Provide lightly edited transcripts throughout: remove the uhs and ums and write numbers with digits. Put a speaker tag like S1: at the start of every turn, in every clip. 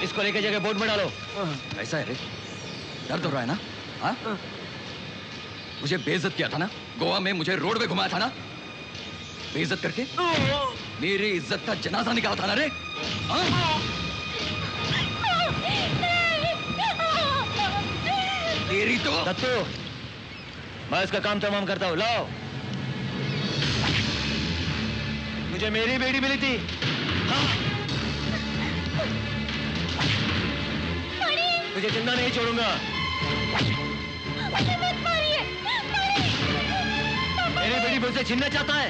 S1: इसको लेके जगह बोट में डालो।
S2: ऐसा है रे? दर्द हो रहा है ना? हाँ? मुझे बेइज्जत किया था ना? गोवा में मुझे रोड पे घुमाया था ना? बेइज्जत करके मेरी इज्जत का जनाजा निकाला था ना रे? हाँ? तेरी तो
S1: दत्तू, मैं इसका काम तमाम करता हूँ। लाओ, मुझे मेरी बेटी मिली थी। हाँ? तुझे जिंदा नहीं छोड़ूंगा।
S3: मुझे मत मारिए।
S1: मेरी बेटी मुझसे छीनना चाहता है।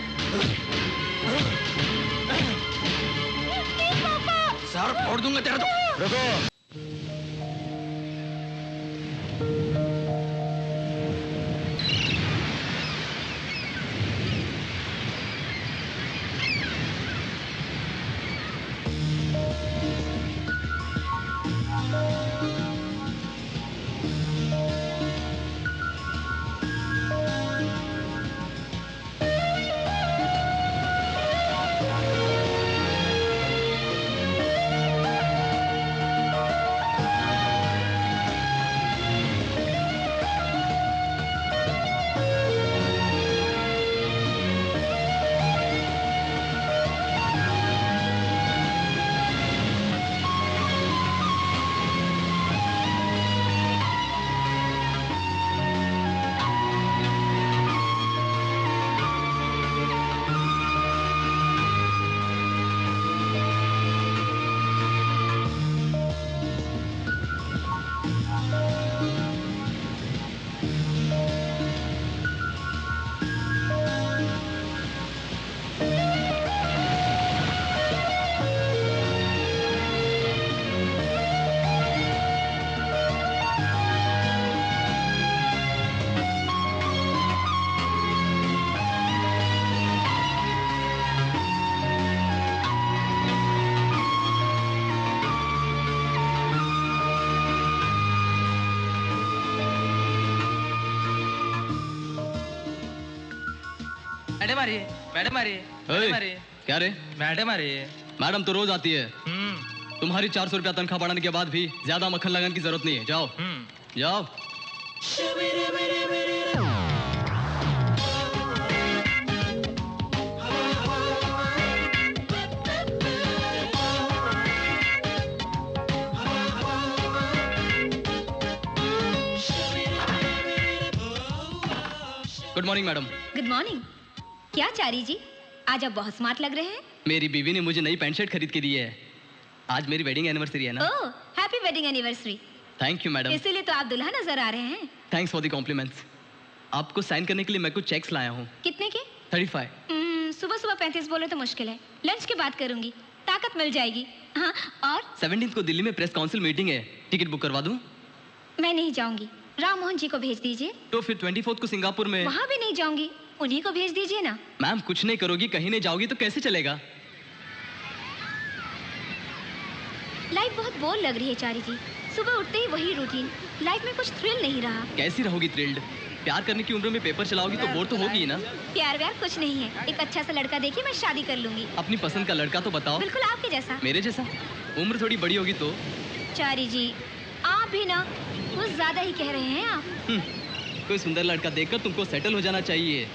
S2: सर फोड़ दूंगा तेरा तो।
S1: रुको।
S4: मैडम आ रही है, मैडम आ रही है, मैडम आ रही है।
S2: क्या रे?
S4: मैडम आ रही है।
S2: मैडम तो रोज आती है। तुम्हारी 400 रुपया तनख्वाह बढ़ाने के बाद भी ज्यादा मक्खन लगाने की जरूरत नहीं है। जाओ जाओ। Good morning madam.
S3: Good morning. क्या चारी जी, आज आप बहुत स्मार्ट लग रहे हैं।
S2: मेरी बीवी ने मुझे नई पैंट शर्ट खरीद के दी है। आज मेरी वेडिंग एनिवर्सरी है ना।
S3: Oh, happy wedding anniversary.
S2: Thank you madam.
S3: इसीलिए तो आप दुल्हा नजर आ रहे हैं।
S2: Thanks for the compliments. आपको साइन करने के लिए मैं कुछ चेक्स लाया हूँ।
S3: कितने के?
S2: 35।
S3: सुबह सुबह 35 बोले तो मुश्किल है। लंच के बाद करूंगी, ताकत मिल जाएगी। हाँ, और
S2: 17 को दिल्ली में प्रेस काउंसिल मीटिंग है, टिकट बुक करवा दूं?
S3: मैं नहीं जाऊंगी, राम मोहन जी को भेज दीजिए।
S2: तो फिर 24 को सिंगापुर में।
S3: वहाँ भी नहीं जाऊंगी, उन्हीं को भेज दीजिए ना।
S2: मैम कुछ नहीं करोगी, कहीं नहीं जाओगी तो कैसे चलेगा?
S3: लाइफ बहुत बोर लग रही है चारी जी। सुबह उठते ही वही रूटीन, लाइफ में कुछ थ्रिल नहीं रहा।
S2: कैसी रहोगी थ्रिल्ड? प्यार करने की उम्र में पेपर चलाओगी तो बोर तो होगी ना।
S3: प्यार व्यार कुछ नहीं है, एक अच्छा सा लड़का देखिए, मैं शादी कर लूंगी।
S2: अपनी पसंद का लड़का तो बताओ।
S3: बिल्कुल आपके जैसा।
S2: मेरे जैसा? उम्र थोड़ी बड़ी होगी तो।
S3: चारी जी आप भी ना कुछ ज्यादा ही कह रहे हैं आप।
S2: कोई सुंदर लड़का देखकर तुमको सेटल हो जाना चाहिए।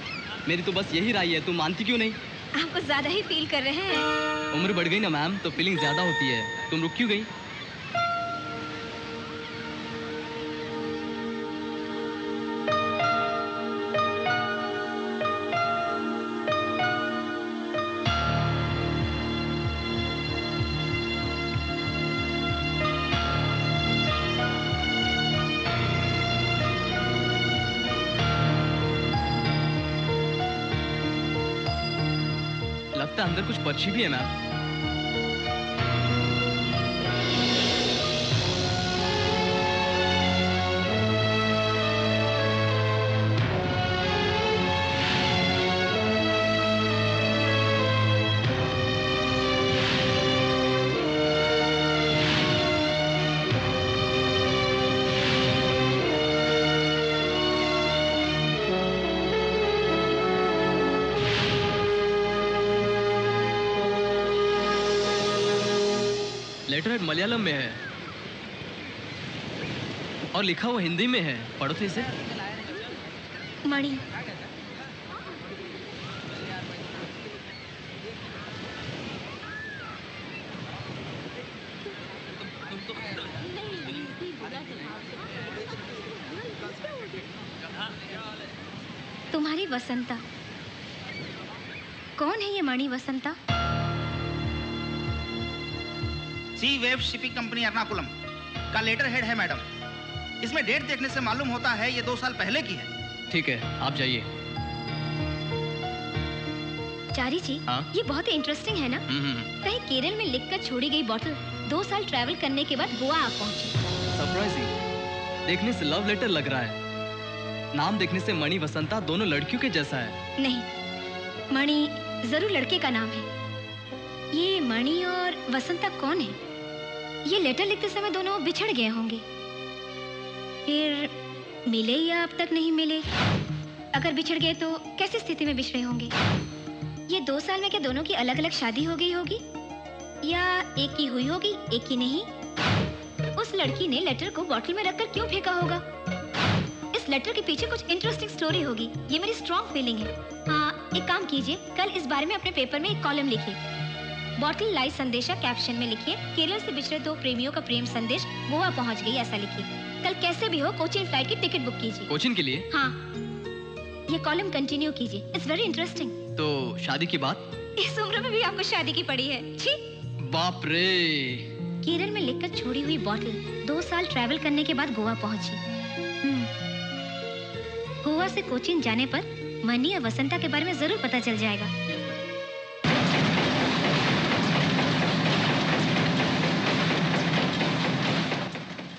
S2: मेरी तो बस यही राय है, तुम मानती क्यों नहीं?
S3: आप कुछ ज्यादा ही फील कर रहे हैं।
S2: उम्र बढ़ गई ना मैम, तो फीलिंग ज्यादा होती है। तुम रुक क्यों गई?
S4: लगता है अंदर कुछ पर्ची भी है मैम। लेटर हेड मलयालम में है और लिखा हुआ हिंदी में है। पढ़ो तो इसे।
S3: मणि, तुम्हारी वसंता। कौन है ये मणि वसंता?
S5: सी वेव शिपिंग कंपनी एर्नाकुलम का लेटर हेड है मैडम। इसमें डेट देखने से मालूम होता है ये 2 साल पहले की है।
S4: ठीक है, आप जाइए।
S3: चारी जी,
S4: हाँ?
S3: ये बहुत ही इंटरेस्टिंग है ना? कहीं केरल में लिखकर छोड़ी गई बोतल 2 साल ट्रैवल करने के बाद गोवा आ पहुंची।
S4: सरप्राइजिंग। देखने से लव लेटर लग रहा है। नाम देखने से मणि वसंता दोनों लड़कियों के जैसा है।
S3: नहीं, मणि जरूर लड़के का नाम है। ये मणि और वसंता कौन है? ये लेटर लिखते समय दोनों बिछड़ गए होंगे, फिर मिले या अब तक नहीं मिले। अगर बिछड़ गए तो कैसी स्थिति में बिछड़े होंगे? ये 2 साल में क्या दोनों की अलग अलग शादी हो गई होगी, या एक की हुई होगी एक की नहीं? उस लड़की ने लेटर को बॉटल में रखकर क्यों फेंका होगा? इस लेटर के पीछे कुछ इंटरेस्टिंग स्टोरी होगी, ये मेरी स्ट्रॉन्ग फीलिंग है। हाँ, एक काम कीजिए, कल इस बारे में अपने पेपर में एक कॉलम लिखिए। बॉटल लाई संदेशा कैप्शन में लिखिए, केरल से बिछड़े 2 प्रेमियों का प्रेम संदेश गोवा पहुंच गई, ऐसा लिखिए। कल कैसे भी हो कोचिन फ्लाइट की टिकट बुक कीजिए।
S4: कोचिन के लिए?
S3: हाँ, ये कॉलम कंटिन्यू कीजिए, इट्स वेरी इंटरेस्टिंग।
S4: तो शादी की बात?
S3: इस उम्र में भी आपको शादी की पड़ी है? छी!
S4: बाप रे।
S3: केरल में लिखकर छोड़ी हुई बॉटल 2 साल ट्रैवल करने के बाद गोवा पहुंची। गोवा से कोचिन जाने पर मनी और वसंता के बारे में जरूर पता चल जाएगा।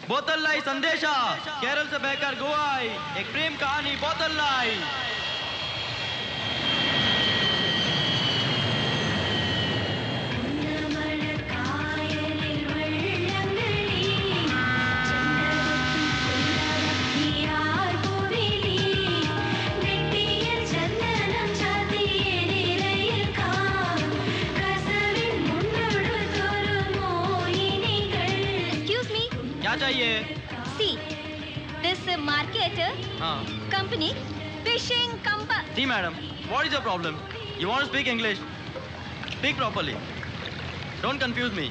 S1: बोतल लाई संदेशा, केरल से बहकर गोवा आई, एक प्रेम कहानी बोतल लाई। क्या चाहिए?
S3: See, this market
S1: हाँ।
S3: company fishing company.
S1: जी madam, what is your problem? You want to speak English? Speak properly. Don't confuse me.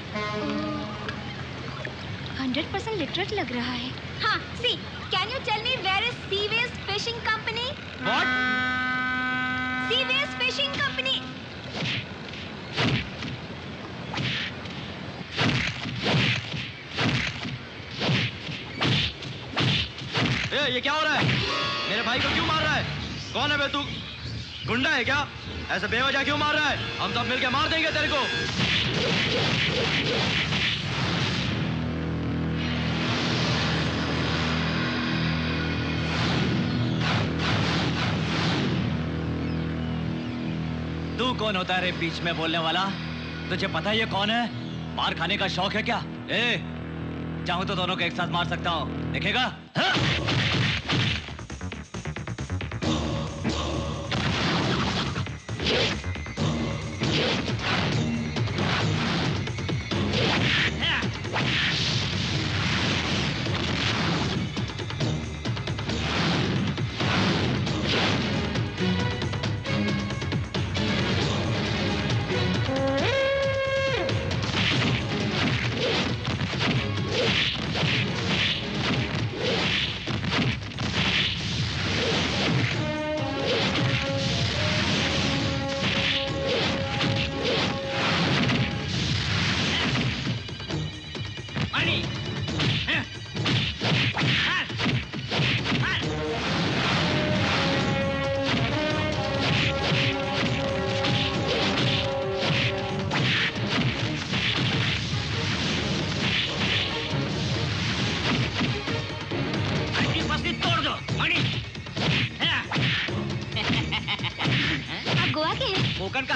S3: 100% literate लग रहा है। हाँ, see, can you tell me where is Seaways Fishing Company?
S1: What?
S3: Seaways Fishing Company.
S1: ये क्या हो रहा है? मेरे भाई को क्यों मार रहा है? कौन है बे तू? गुंडा है क्या? ऐसे बेवजह क्यों मार रहा है? हम सब मिलके मार देंगे तेरे को।
S6: तू कौन होता है रे बीच में बोलने वाला? तुझे पता है ये कौन है? मार खाने का शौक है क्या? चाहूं तो दोनों को एक साथ मार सकता हूं, देखेगा? हाँ? कोकन का।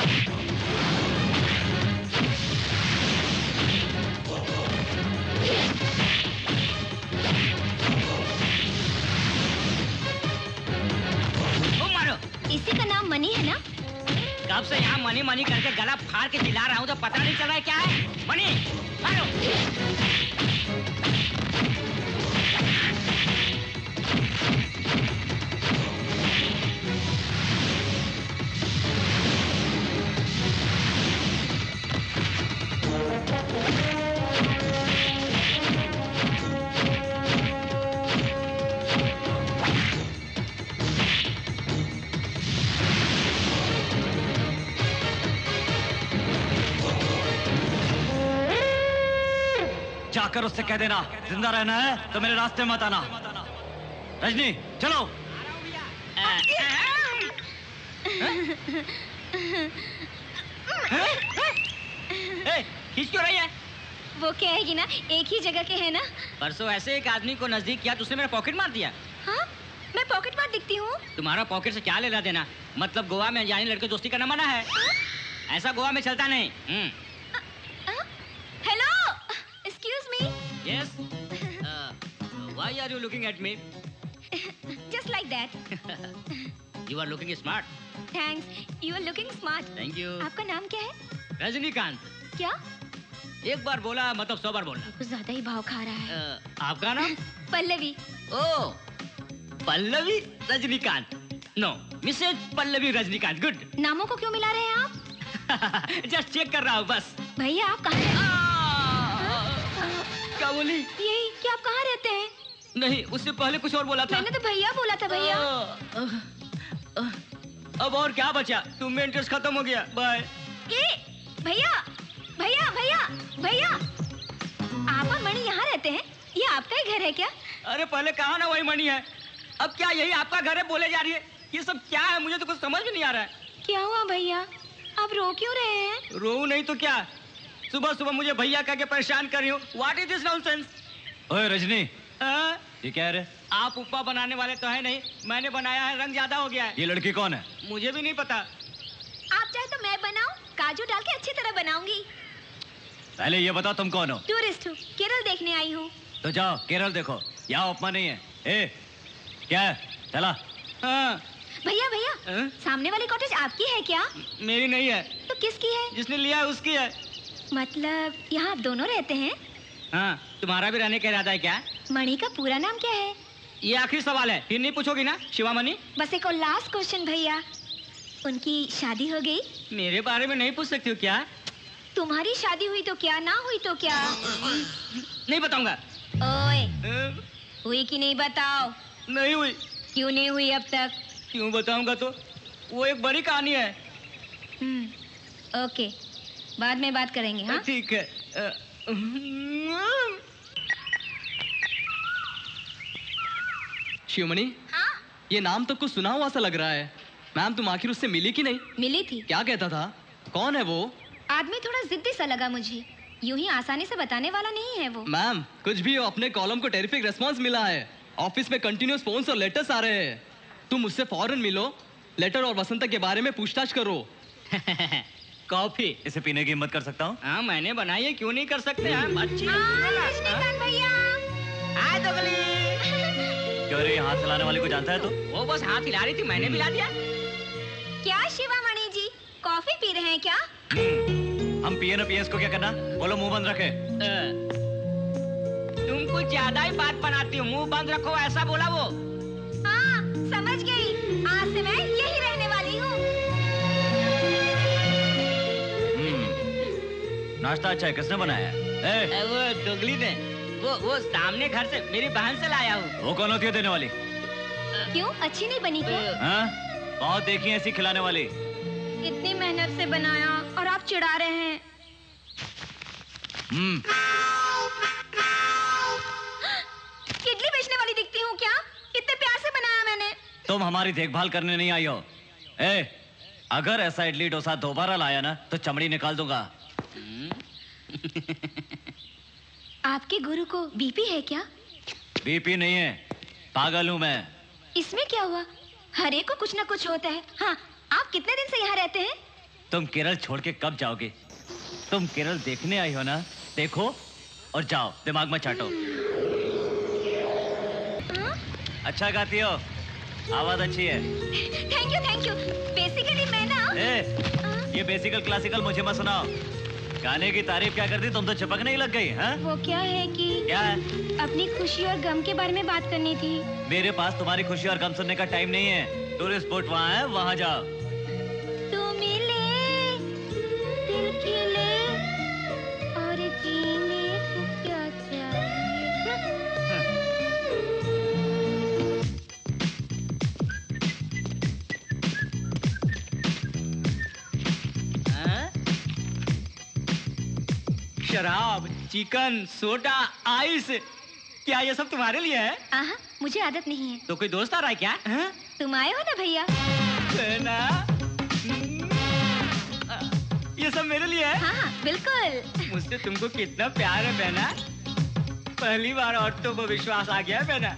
S6: मारो।
S3: इसी का नाम मनी है ना?
S6: कब से यहाँ मनी मनी करके गला फाड़ के चिल्ला रहा हूँ तो पता नहीं चल रहा है क्या है? मनी मारो। जाकर उससे कह देना जिंदा रहना है तो मेरे रास्ते मत आना। रजनी चलो। खींच क्यों रही है?
S3: वो कहेगी ना एक ही जगह के है ना।
S6: परसों ऐसे एक आदमी को नजदीक किया तो उसने मेरा पॉकेट मार दिया।
S3: हाँ मैं पॉकेट मार दिखती हूँ?
S6: तुम्हारा पॉकेट से क्या लेना देना? मतलब गोवा में जाने लड़के दोस्ती करना मना है। ऐसा गोवा में चलता नहीं।
S3: Hello excuse me.
S6: Yes. Why are you looking at me?
S3: Just like that.
S6: You are looking smart.
S3: Thanks. You are looking smart.
S6: Thank you.
S3: आपका नाम क्या है?
S6: रजनीकांत।
S3: क्या?
S6: एक बार बोला मतलब 100 बार बोलना।
S3: कुछ ज्यादा ही भाव खा रहा है।
S6: आपका नाम?
S3: Pallavi.
S6: Oh, Pallavi Rajinikanth. No, Mrs Pallavi Rajinikanth. Good.
S3: नामों को क्यों मिला रहे हैं आप?
S6: जस्ट चेक कर रहा हूँ बस।
S3: भैया आप कहाँ रहते हैं?
S6: क्या बोली?
S3: यही कि आप कहाँ रहते हैं?
S6: नहीं, उससे पहले कुछ और बोला था।
S3: मैंने तो भैया बोला था भैया।
S6: अब और क्या बचा? तुम में इंटरेस्ट खत्म हो गया। बाय।
S3: भैया भैया भैया भैया आप और मणि यहाँ रहते हैं? ये आपका ही घर है क्या?
S6: अरे पहले कहा ना वही मणि है। अब क्या यही आपका घर है बोले जा रही है? ये सब क्या है? मुझे तो कुछ समझ में नहीं आ रहा है।
S3: क्या हुआ भैया? आप रो क्यों रहे हैं?
S6: रो नहीं तो क्या? सुबह सुबह मुझे भैया कह के परेशान कर रही हो। What is this nonsense?
S1: ओए रजनी,
S6: ये
S1: क्या है रे?
S6: आप उपमा बनाने वाले तो है नहीं, मैंने बनाया है, रंग ज्यादा हो गया है।
S1: ये लड़की कौन है?
S6: मुझे भी नहीं पता।
S3: आप चाहे तो मैं बनाऊं, काजू डाल के अच्छी तरह बनाऊंगी।
S1: पहले ये बताओ तुम कौन हो?
S3: टूरिस्ट हूँ, केरल देखने आई हूँ।
S1: तो जाओ केरल देखो, यहाँ उपमा नहीं है। ए, क्या है? चला।
S6: हाँ।
S3: भैया भैया, सामने वाली कॉटेज आपकी है क्या?
S6: मेरी नहीं है।
S3: तो किसकी है?
S6: जिसने लिया है उसकी है।
S3: मतलब यहाँ आप दोनों रहते हैं?
S6: हाँ, तुम्हारा भी रहने का इरादा है क्या?
S3: मणि का पूरा नाम क्या है?
S6: ये आखिरी सवाल है, फिर नहीं पूछोगी ना शिवा मणि?
S3: बस एक और लास्ट क्वेश्चन भैया, उनकी शादी हो गई?
S6: मेरे बारे में नहीं पूछ सकती हो क्या?
S3: तुम्हारी शादी हुई तो क्या, ना हुई तो क्या?
S6: नहीं बताऊंगा।
S3: ओए, हुई कि नहीं बताओ?
S6: नहीं हुई।
S3: क्यों नहीं हुई अब तक?
S6: क्यों बताऊंगा तो? वो एक बड़ी कहानी है।
S3: ओके, बाद में बात करेंगे। हाँ
S6: ठीक है।
S4: शिवमणि,
S3: हाँ
S4: ये नाम तो कुछ सुना हुआ सा लग रहा है। मैम तुम आखिर उससे मिली कि नहीं?
S3: मिली थी।
S4: क्या कहता था? कौन है वो?
S3: आदमी थोड़ा जिद्दी सा लगा मुझे, यूं ही आसानी से बताने वाला नहीं है वो।
S4: मैम कुछ भी हो, अपने कॉलम को टेरिफिक रिस्पांस मिला है। ऑफिस में कंटिन्यूअस फोन्स और लेटर्स आ रहे हैं। तुम उससे फौरन मिलो, लेटर और वसंता के बारे में पूछताछ करो।
S6: कॉफी
S1: इसे पीने की हिम्मत कर सकता हूँ?
S6: हाँ मैंने बनाई है, क्यों नहीं कर सकते? अच्छी
S3: रजनीकांत भैया।
S6: आए तो गली।
S1: क्यों रे, हाथ हिलाने वाले को जानता है तो?
S6: वो बस हाथ हिला रही थी, मैंने भी ला दिया।
S3: क्या शिवामणि जी, कॉफी पी रहे हैं क्या?
S1: हम पिए ना पिए, इसको क्या करना? बोलो मुंह बंद रखे।
S6: तुम कुछ ज्यादा ही बात बनाती हो, मुंह बंद रखो ऐसा बोला वो।
S3: हाँ समझ गई, आज से मैं यही रहने वाली हूँ।
S1: नाश्ता अच्छा है, किसने बनाया है?
S6: वो दोगली ने, वो सामने घर से मेरी बहन से लाया हूँ।
S1: वो कौन होती है देने वाली?
S3: क्यों, अच्छी नहीं बनी क्या?
S1: हाँ? बहुत देखी है ऐसी खिलाने वाली।
S3: इतनी मेहनत से बनाया और आप चिढ़ा रहे हैं। इडली बेचने वाली दिखती हूँ क्या? कितने प्यार से बनाया मैंने।
S1: तुम हमारी देखभाल करने नहीं आई हो। अगर ऐसा इडली डोसा दोबारा लाया ना तो चमड़ी निकाल दूंगा।
S3: आपके गुरु को बीपी है क्या?
S1: बीपी नहीं है, पागल हूँ मैं।
S3: इसमें क्या हुआ, हर एक को कुछ ना कुछ होता है। हाँ, आप कितने दिन से यहाँ रहते हैं?
S6: तुम केरल छोड़ के कब जाओगे? तुम केरल देखने आई हो ना, देखो और जाओ, दिमाग में चाटो। अच्छा गाती हो, आवाज अच्छी है।
S3: Thank you. बेसिकली मैं ना
S6: ये बेसिकल क्लासिकल मुझे मत सुनाओ। गाने की तारीफ क्या कर दी, तुम तो चिपकने ही लग गई। हाँ?
S3: वो क्या है कि
S6: क्या है?
S3: अपनी खुशी और गम के बारे में बात करनी थी।
S6: मेरे पास तुम्हारी खुशी और गम सुनने का टाइम नहीं है। टूरिस्ट स्पॉट वहाँ है, वहाँ जाओ।
S3: तू मिले दिल खिले और जीने को क्या चाहिए।
S4: शराब, चिकन, सोडा, आइस, क्या ये सब तुम्हारे लिए है?
S3: आहा, मुझे आदत नहीं है।
S4: तो कोई दोस्त आ रहा है क्या?
S3: तुम आए हो ना भैया?
S4: बहना, ये सब मेरे लिए है?
S3: हाँ, बिल्कुल।
S4: मुझसे तुमको कितना प्यार है बहना। पहली बार औरतों को विश्वास आ गया है बहना।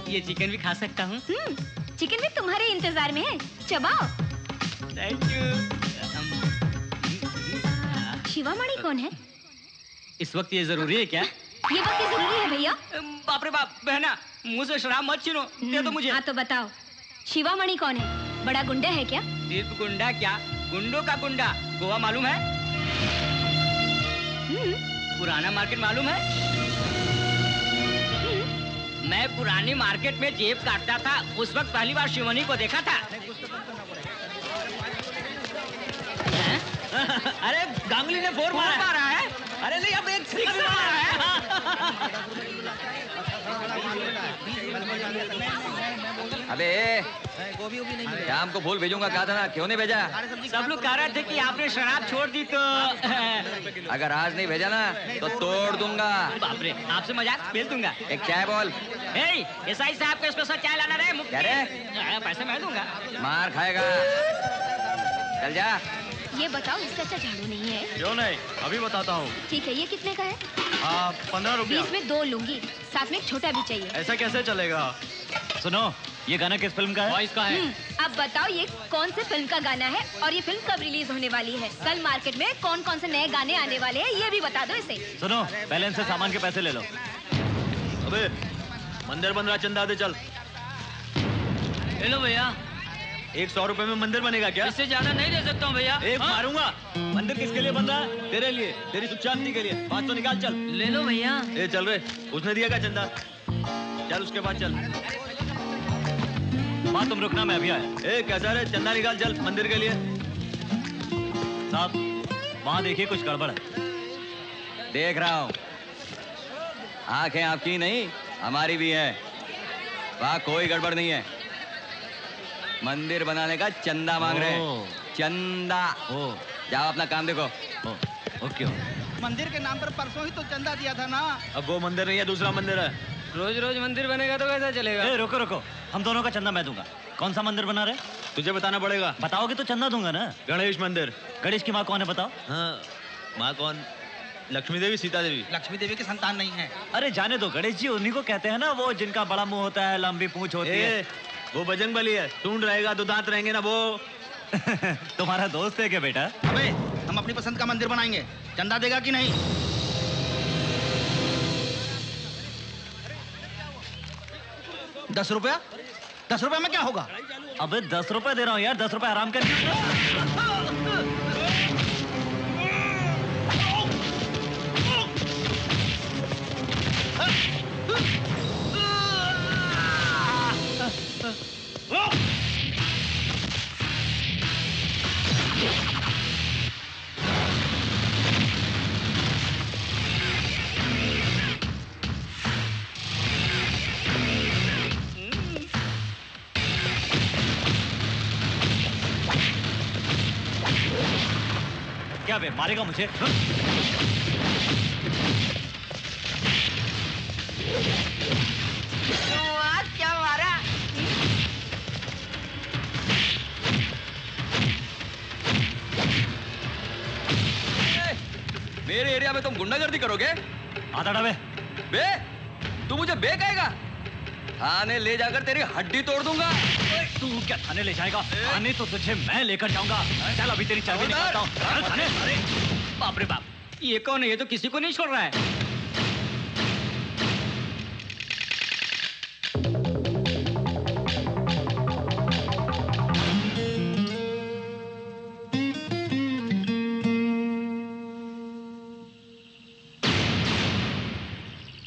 S4: ये चिकन भी खा सकता हूँ?
S3: चिकन भी तुम्हारे इंतजार में है, चबाओ।
S4: Thank you.
S3: शिवामणि कौन है?
S4: इस वक्त ये जरूरी है क्या?
S3: ये वक्त जरूरी है भैया।
S4: बाप रे बाप, बहना मुंह से शराब मत छीनो, दे दो मुझे।
S3: हाँ तो बताओ, शिवामणि कौन है? बड़ा गुंडा है क्या?
S4: सिर्फ गुंडा क्या, गुंडों का गुंडा। गोवा मालूम है? पुराना मार्केट मालूम है? मैं पुरानी मार्केट में जेब काटता था, उस वक्त पहली बार शिवानी को देखा था।
S6: अरे गांगुली ने फोर मारा है। अरे नहीं, अब एक सिक्स मारा है।
S2: अबे शाम को फूल भेजूंगा, कहा था ना, क्यों नहीं भेजा?
S4: सब लोग कह रहे थे कि आपने शराब छोड़ दी तो
S2: अगर आज नहीं भेजा ना तो तोड़ दूंगा।
S4: बाप रे, आपसे मजाक भेज दूंगा।
S2: एक चाय बोल।
S4: एसआई साहब को स्पेशल चाय लाना रे।
S2: क्या रे?
S4: पैसे मैं दूंगा।
S2: मार खाएगा, चल जा।
S3: ये बताओ, इससे अच्छा झाड़ू नहीं है?
S1: क्यों नहीं, अभी बताता हूँ।
S3: ठीक है, ये कितने का है?
S1: 15 रुपया।
S3: 20 में 2 लूंगी, साथ में एक छोटा भी चाहिए।
S1: ऐसा कैसे चलेगा?
S6: सुनो, ये गाना किस फिल्म का है?
S4: इसका है।
S3: अब बताओ, ये कौन से फिल्म का गाना है और ये फिल्म कब रिलीज होने वाली है? कल मार्केट में कौन कौन से नए गाने आने वाले हैं, ये भी बता दो इसे।
S6: सुनो, पहले इनसे सामान के पैसे ले लो।
S1: अबे मंदिर बन रहा, चंदा दे चल।
S4: हेलो भैया,
S1: 100 रुपए में मंदिर बनेगा क्या?
S4: इससे ज्यादा नहीं दे सकता हूँ भैया।
S1: एक मारूंगा।
S6: मंदिर किसके लिए बन रहा है? तेरे लिए, तेरी सुख शांति के लिए। बात तो निकाल, चल।
S4: ले लो भैया।
S1: ए चल रे, उसने दिया क्या चंदा? चल उसके बाद चल।
S6: बात तुम रुकना, मैं अभी आया।
S1: ए कैसा रे, चंदा निकाल चल मंदिर के लिए।
S6: साहब, वहाँ देखिए कुछ गड़बड़ है।
S2: देख रहा हूँ, आंखें आपकी नहीं हमारी भी है। वहाँ कोई गड़बड़ नहीं है। मंदिर बनाने का चंदा मांग रहे हैं। चंदा। जाओ अपना काम देखो।
S6: ओके।
S5: मंदिर के नाम पर परसों ही तो चंदा दिया था ना।
S1: अब वो मंदिर नहीं है, दूसरा मंदिर है।
S4: रोज रोज मंदिर बनेगा तो कैसा चलेगा?
S6: ए, रुको रुको, हम दोनों का चंदा मैं दूंगा। कौन सा मंदिर बना रहे?
S1: तुझे बताना पड़ेगा।
S6: बताओगे तो चंदा दूंगा ना।
S1: गणेश मंदिर।
S6: गणेश की माँ कौन है बताओ?
S1: हाँ, माँ कौन? लक्ष्मी देवी, सीता देवी।
S5: लक्ष्मी देवी की संतान नहीं है।
S6: अरे जाने दो, गणेश जी उन्हीं को कहते हैं ना, वो जिनका बड़ा मुंह होता है, लंबी पूंछ होती है।
S1: वो बजरंग बली है, सूंड रहेगा तो दांत रहेंगे ना वो।
S6: तुम्हारा दोस्त है क्या बेटा?
S5: अबे हम अपनी पसंद का मंदिर बनाएंगे, चंदा देगा कि नहीं? दस रुपया? 10 रुपया में क्या होगा?
S6: अबे 10 रुपए दे रहा हूँ यार, 10 रुपए आराम कर। क्या बे, मारेगा मुझे?
S4: क्या मारा?
S2: मेरे एरिया में तुम गुंडागर्दी करोगे?
S6: आधा डबे।
S2: बे, तू मुझे बे कहेगा? थाने ले जाकर तेरी हड्डी तोड़ दूंगा।
S6: तू क्या थाने ले जाएगा? थाने तो तुझे मैं लेकर जाऊंगा। चल अभी तेरी चाबी निकालता हूँ। चल थाने। अरे बाप रे बाप,
S4: ये कौन है? ये तो किसी को नहीं छोड़ रहा है।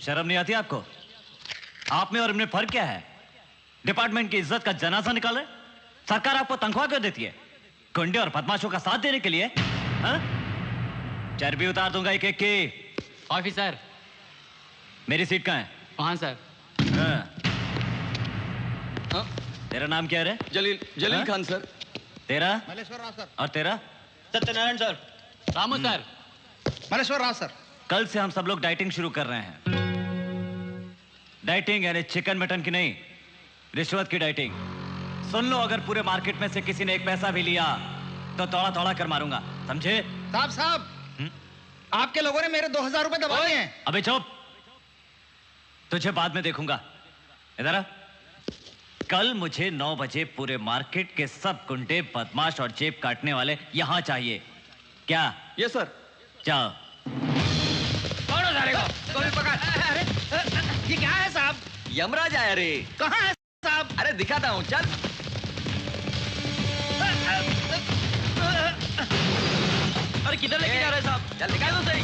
S6: शर्म नहीं आती आपको? आप में और इनमें फर्क क्या है? डिपार्टमेंट की इज्जत का जनाजा निकाले। सरकार आपको तनख्वाह क्यों देती है? गुंडे और बदमाशों का साथ देने के लिए? हाँ? चर्बी उतार दूंगा एक एक की।
S4: ऑफिसर,
S6: मेरी सीट कहाँ है?
S4: वहां सर।
S6: हाँ।
S2: हाँ?
S6: तेरा नाम क्या है?
S2: जलील
S6: हाँ?
S2: खान सर।
S6: तेरा?
S5: मलेश्वर राव सर।
S6: और तेरा?
S1: Satyanarayan sir.
S4: Ramu sir.
S5: Maleshwar Rao sir.
S6: कल से हम सब लोग डाइटिंग शुरू कर रहे हैं। डाइटिंग यानी चिकन मटन की नहीं, रिश्वत की डाइटिंग। सुन लो, अगर पूरे मार्केट में से किसी ने एक पैसा भी लिया तो तोड़ा तोड़ा कर मारूंगा, समझे?
S5: साहब आपके लोगों ने मेरे 2000 रुपए दबा दिए हैं।
S6: अबे चुप, तुझे बाद में देखूंगा। इधर आ। कल मुझे 9 बजे पूरे मार्केट के सब गुंडे, बदमाश और जेब काटने वाले यहां चाहिए। क्या?
S2: ये सर।
S6: जाओ।
S5: कौन है सारे को? कोई पकड़। अरे ये क्या है साहब?
S2: यमराज आया रे।
S5: कहाँ है साहब?
S2: अरे दिखाता हूँ, चल।
S1: अरे किधर लेके जा रहे हैं साहब?
S2: चल दिखा दो सही।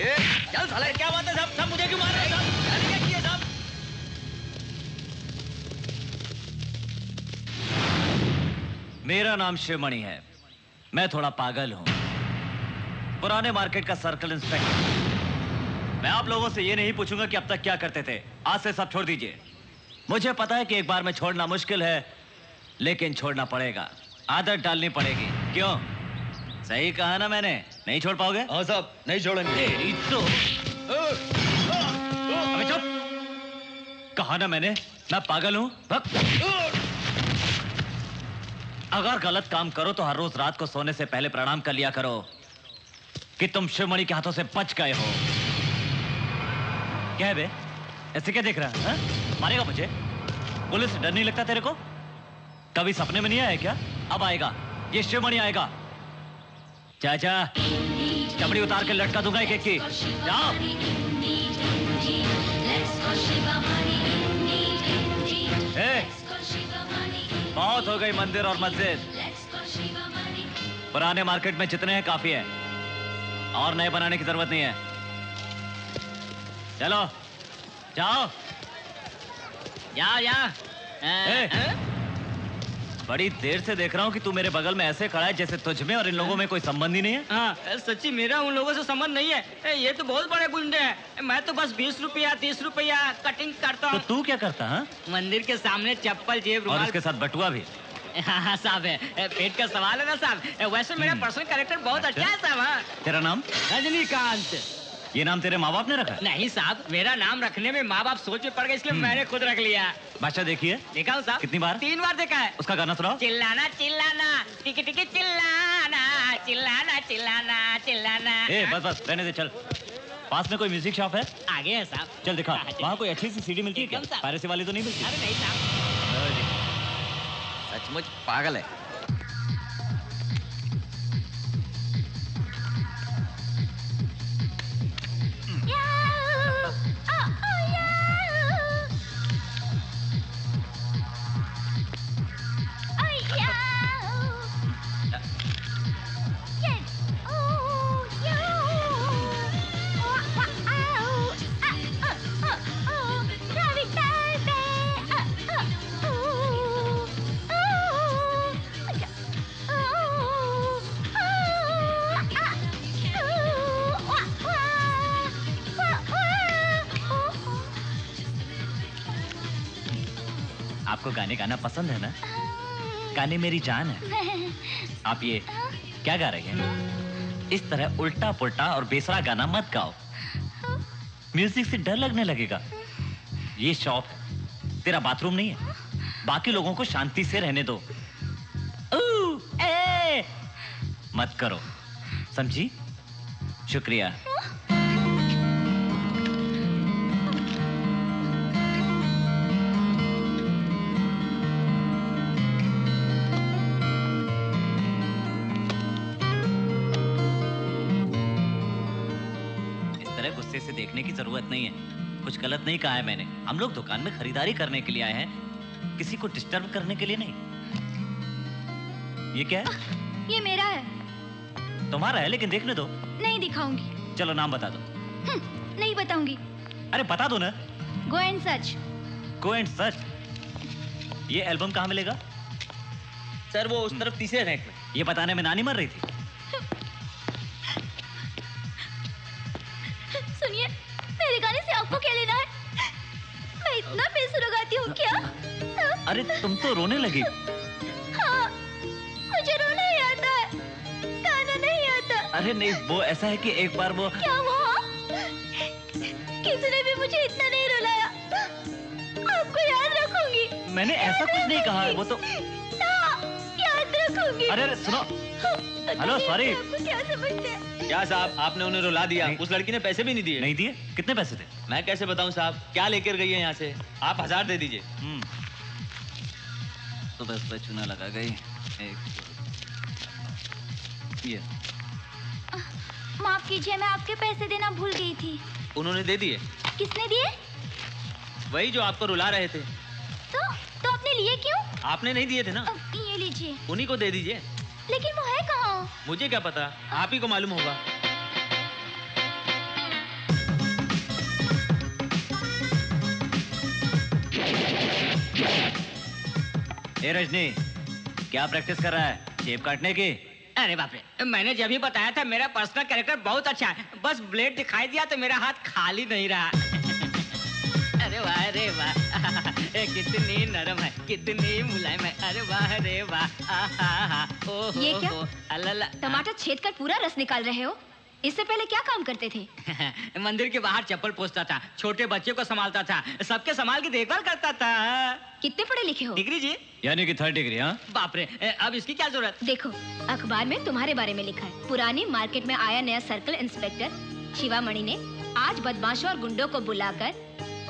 S2: ए, चल साले।
S1: क्या बात है साहब? साहब मुझे क्यों मार रहे हैं साहब? मैंने क्या किया साहब?
S6: मेरा नाम शिवमणि है। मैं थोड़ा पागल हूं। पुराने मार्केट का सर्कल इंस्पेक्टर। मैं आप लोगों से ये नहीं पूछूंगा कि अब तक क्या करते थे। आज से सब छोड़ दीजिए। मुझे पता है कि एक बार में छोड़ना मुश्किल है, लेकिन छोड़ना पड़ेगा। आदत डालनी पड़ेगी। क्यों? सही कहा ना मैंने? नहीं छोड़ पाओगे?
S2: हाँ साहब, नहीं छोड़ेंगे।
S6: तेरी तो। अबे चुप। कहा ना मैंने, मैं पागल हूं। अगर गलत काम करो तो हर रोज रात को सोने से पहले प्रणाम कर लिया करो कि तुम शिवमणि के हाथों से बच गए हो। क्या है बे? ऐसे क्या देख रहा है? हाँ? मारेगा मुझे? पुलिस से डर नहीं लगता तेरे को? कभी सपने में नहीं आया क्या? अब आएगा। ये शिवमणि आएगा। चाचा, चमड़ी उतार के लटका दूंगा एक एक की। जाओ। ए, बहुत हो गई मंदिर और मस्जिद। पुराने मार्केट में जितने हैं काफी है, और नए बनाने की जरूरत नहीं है। चलो जाओ।
S4: जा।
S6: बड़ी देर से देख रहा हूँ कि तू मेरे बगल में ऐसे खड़ा है जैसे तुझ में और इन लोगों में कोई संबंध ही नहीं है।
S4: हाँ, सच्ची मेरा उन लोगों से संबंध नहीं है। ये तो बहुत बड़े गुंडे हैं। मैं तो बस 20 रुपया 30 रुपया कटिंग करता
S6: तो
S4: हूँ।
S6: तू क्या करता है?
S4: मंदिर के सामने चप्पल जेब
S6: और
S4: रुमाल।
S6: इसके साथ बटुआ भी।
S4: हाँ साहब, पेट का सवाल है ना साहब। वैसे मेरा पर्सनल कैरेक्टर बहुत अच्छा है साहब। हाँ।
S6: तेरा नाम?
S4: रजनीकांत।
S6: ये नाम तेरे माँ बाप ने रखा?
S4: नहीं साहब, मेरा नाम रखने में माँ बाप सोच में पड़ गए, इसलिए मैंने खुद रख लिया।
S6: बादशाह देखिए।
S4: देखा हूँ साहब।
S6: कितनी बार?
S4: 3 बार देखा है।
S6: उसका गाना सुनाओ।
S4: चिल्लाना चिल्लाना टिकी टिकी चिल्लाना चिल्लाना चिल्लाना चिल्लाना।
S6: ए बस बस रहने दे, चल। पास में कोई म्यूजिक शॉप है?
S4: आगे है साहब।
S6: चल दिखा।
S4: हाँ,
S6: वहाँ कोई अच्छी सी सीडी मिलती है क्या?
S4: एकदम साहब।
S6: पायरेसी वाली तो नहीं मिलती?
S4: अरे नहीं साहब।
S2: सचमुच पागल है।
S6: आपको गाने गाना पसंद है ना? गाने मेरी जान है। आप ये क्या गा रहे हैं? इस तरह उल्टा पुल्टा और बेसरा गाना मत गाओ। म्यूजिक से डर लगने लगेगा। ये शॉप तेरा बाथरूम नहीं है। बाकी लोगों को शांति से रहने दो। मत करो, समझी? शुक्रिया। तरह गुस्से से देखने की जरूरत नहीं है। कुछ गलत नहीं कहा है मैंने। हम लोग दुकान में खरीदारी करने के लिए आए हैं, किसी को डिस्टर्ब करने के लिए नहीं। ये क्या है?
S3: ये मेरा है।
S6: तुम्हारा है, लेकिन देखने दो।
S3: नहीं दिखाऊंगी।
S6: चलो नाम बता दो।
S3: नहीं बताऊंगी।
S6: अरे बता दो ना।
S3: Go and search.
S6: Go and search. ये एल्बम कहाँ मिलेगा?
S4: सर वो उस तरफ तीसरे रैक में।
S6: ये बताने में नानी मर रही थी।
S3: सुनिए, मेरे गाने से आपको क्या लेना है? मैं इतना बेसुरा गाती हूँ क्या?
S6: अरे तुम तो रोने लगी।
S3: हाँ, मुझे रोना ही आता है, गाना नहीं आता।
S6: अरे नहीं, वो ऐसा है कि एक बार वो
S3: क्या वो? किसी ने भी मुझे इतना नहीं रुलाया। आपको याद रखूंगी।
S6: मैंने ऐसा कुछ नहीं कहा है, वो तो
S3: याद रखूंगी।
S6: अरे सुनो। Hello, sorry.
S3: आपको क्या समझते हैं?
S4: क्या साहब, आपने उन्हें रुला दिया। उस लड़की ने पैसे भी नहीं दिए।
S6: नहीं दिए? कितने पैसे थे?
S4: मैं कैसे बताऊं साहब, क्या लेकर गई है यहाँ से? आप 1000 दे दीजिए।
S6: तो बस चुना लगा गई। ये
S3: माफ कीजिए, मैं आपके पैसे देना भूल गई थी।
S4: उन्होंने दे दिए।
S3: किसने दिए?
S4: वही जो आपको रुला रहे थे।
S3: तो आपने लिए क्यों?
S4: आपने नहीं दिए थे ना।
S3: ये लीजिए।
S4: उन्हीं को दे दीजिए।
S3: लेकिन वो है कहाँ?
S4: मुझे क्या पता, आप ही को मालूम होगा।
S6: ए रजनी, क्या प्रैक्टिस कर रहा है? जेब काटने की?
S7: अरे बाप रे, मैंने जब ही बताया था मेरा पर्सनल कैरेक्टर बहुत अच्छा है, बस ब्लेड दिखाई दिया तो मेरा हाथ खाली नहीं रहा। अरे वाह कितनी नरम है, कितनी मुलायम है। अरे वाह रे वाह।
S3: ये क्या?
S7: अल्लाह,
S3: टमाटर छेद कर पूरा रस निकाल रहे हो? इससे पहले क्या काम करते थे?
S7: मंदिर के बाहर चप्पल पोंछता था, छोटे बच्चे को संभालता था, सबके संभाल की देखभाल करता था।
S3: कितने पढ़े लिखे हो?
S7: डिग्री जी।
S6: यानी कि 3rd डिग्री? हाँ।
S7: बाप रे, अब इसकी क्या जरूरत?
S3: देखो, अखबार में तुम्हारे बारे में लिखा है। पुरानी मार्केट में आया नया सर्कल इंस्पेक्टर शिवामणि ने आज बदमाशों और गुंडों को बुलाकर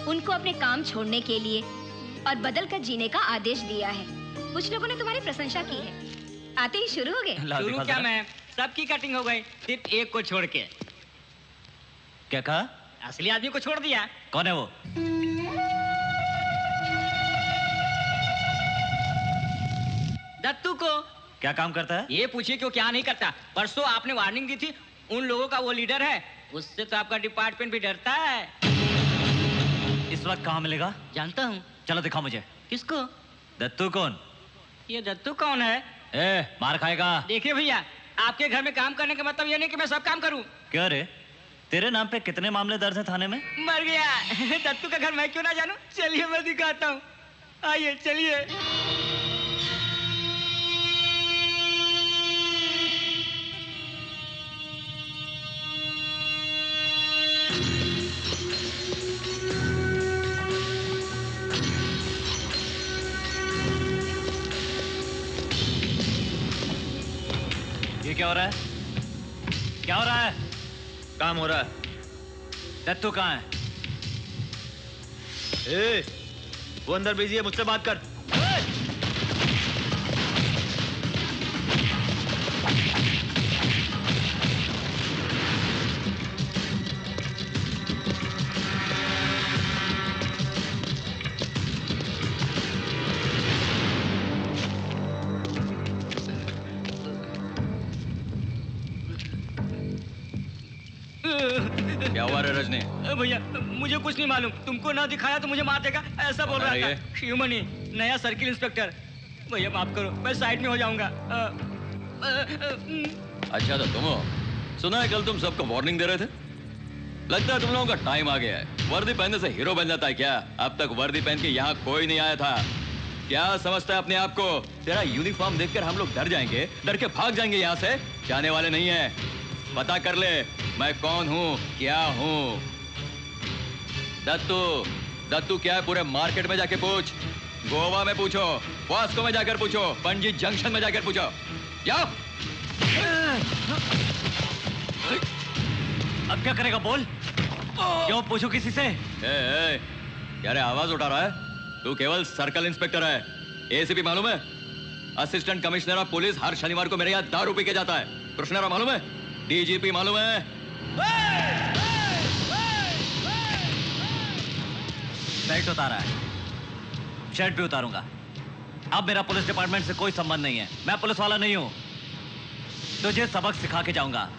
S3: उनको अपने काम छोड़ने के लिए और बदल कर जीने का आदेश दिया है। कुछ लोगों ने तुम्हारी प्रशंसा की है। आते ही शुरू हो गए।
S7: शुरू क्या मैम, सबकी कटिंग हो गई, सिर्फ एक को छोड़ के।
S6: क्या कहा?
S7: असली आदमी को छोड़ दिया।
S6: कौन है वो?
S7: दत्तू को।
S6: क्या काम करता है?
S7: ये पूछिए क्यों क्या नहीं करता। परसों आपने वार्निंग दी थी, उन लोगों का वो लीडर है, उससे तो आपका डिपार्टमेंट भी डरता है।
S6: इस वक्त कहाँ मिलेगा?
S7: जानता हूँ।
S6: चलो दिखाओ मुझे।
S7: किसको?
S6: दत्तू कौन?
S7: ये दत्तू कौन है?
S6: मार खाएगा।
S7: देखिए भैया, आपके घर में काम करने का मतलब ये नहीं कि मैं सब काम करूं।
S6: क्या रे, तेरे नाम पे कितने मामले दर्ज हैं थाने में?
S7: मर गया। दत्तू का घर मैं क्यों ना जानूं? चलिए मैं दिखाता हूँ, आइए चलिए।
S6: ये क्या हो रहा है? क्या हो रहा है?
S4: काम हो रहा है।
S6: दत्तू कहाँ है?
S4: वो अंदर बिजी है, मुझसे बात कर।
S2: क्या हुआ रे रजनी?
S7: भैया मुझे कुछ नहीं मालूम, तुमको ना दिखाया तो मुझे मार देगा, ऐसा बोल रहा था। शिवमणि, नया सर्किल इंस्पेक्टर। भैया माफ करो, मैं साइड में हो जाऊंगा।
S2: अच्छा तो तुम हो? सुना है कल तुम सबको वार्निंग दे रहे थे? लगता है तुम लोगों का टाइम आ गया है। वर्दी पहनने से हीरो बन जाता है क्या? अब तक वर्दी पहन के यहाँ कोई नहीं आया था। क्या समझता है अपने आप को? तेरा यूनिफॉर्म देखकर हम लोग डर जाएंगे, डर के भाग जाएंगे यहाँ से? जाने वाले नहीं है। पता कर ले मैं कौन हूँ, क्या हूँ। दत्तू क्या है पूरे मार्केट में जाके पूछ, गोवा में पूछो, वास्को में जाकर पूछो, पणजी जंक्शन में जाकर पूछो। जाओ।
S6: अब क्या करेगा बोल? क्यों पूछो किसी से?
S2: यार आवाज उठा रहा है? तू केवल सर्कल इंस्पेक्टर है, एसीपी मालूम है? असिस्टेंट कमिश्नर ऑफ पुलिस हर शनिवार को मेरे यहाँ दारू पी के जाता है। कृष्णरा मालूम है? डीजीपी मालूम है?
S6: बेल्ट उतारा है, शर्ट भी उतारूंगा। अब मेरा पुलिस डिपार्टमेंट से कोई संबंध नहीं है, मैं पुलिस वाला नहीं हूं। तुझे सबक सिखा के जाऊंगा।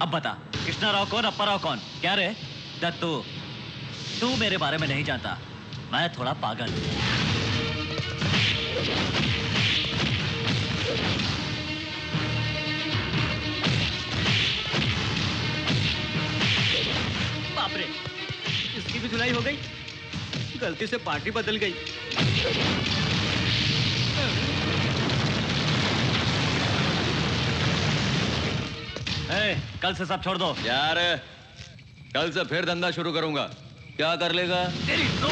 S6: अब बता, कृष्णा राव कौन, अप्पा राव कौन? क्या रे दत्तू, तू मेरे बारे में नहीं जानता, मैं थोड़ा पागल हूं।
S7: बाप रे, इसकी भी धुलाई हो गई। गलती से पार्टी बदल गई।
S6: कल से सब छोड़ दो
S2: यार। कल से फिर धंधा शुरू करूंगा, क्या कर लेगा?
S6: तेरी तो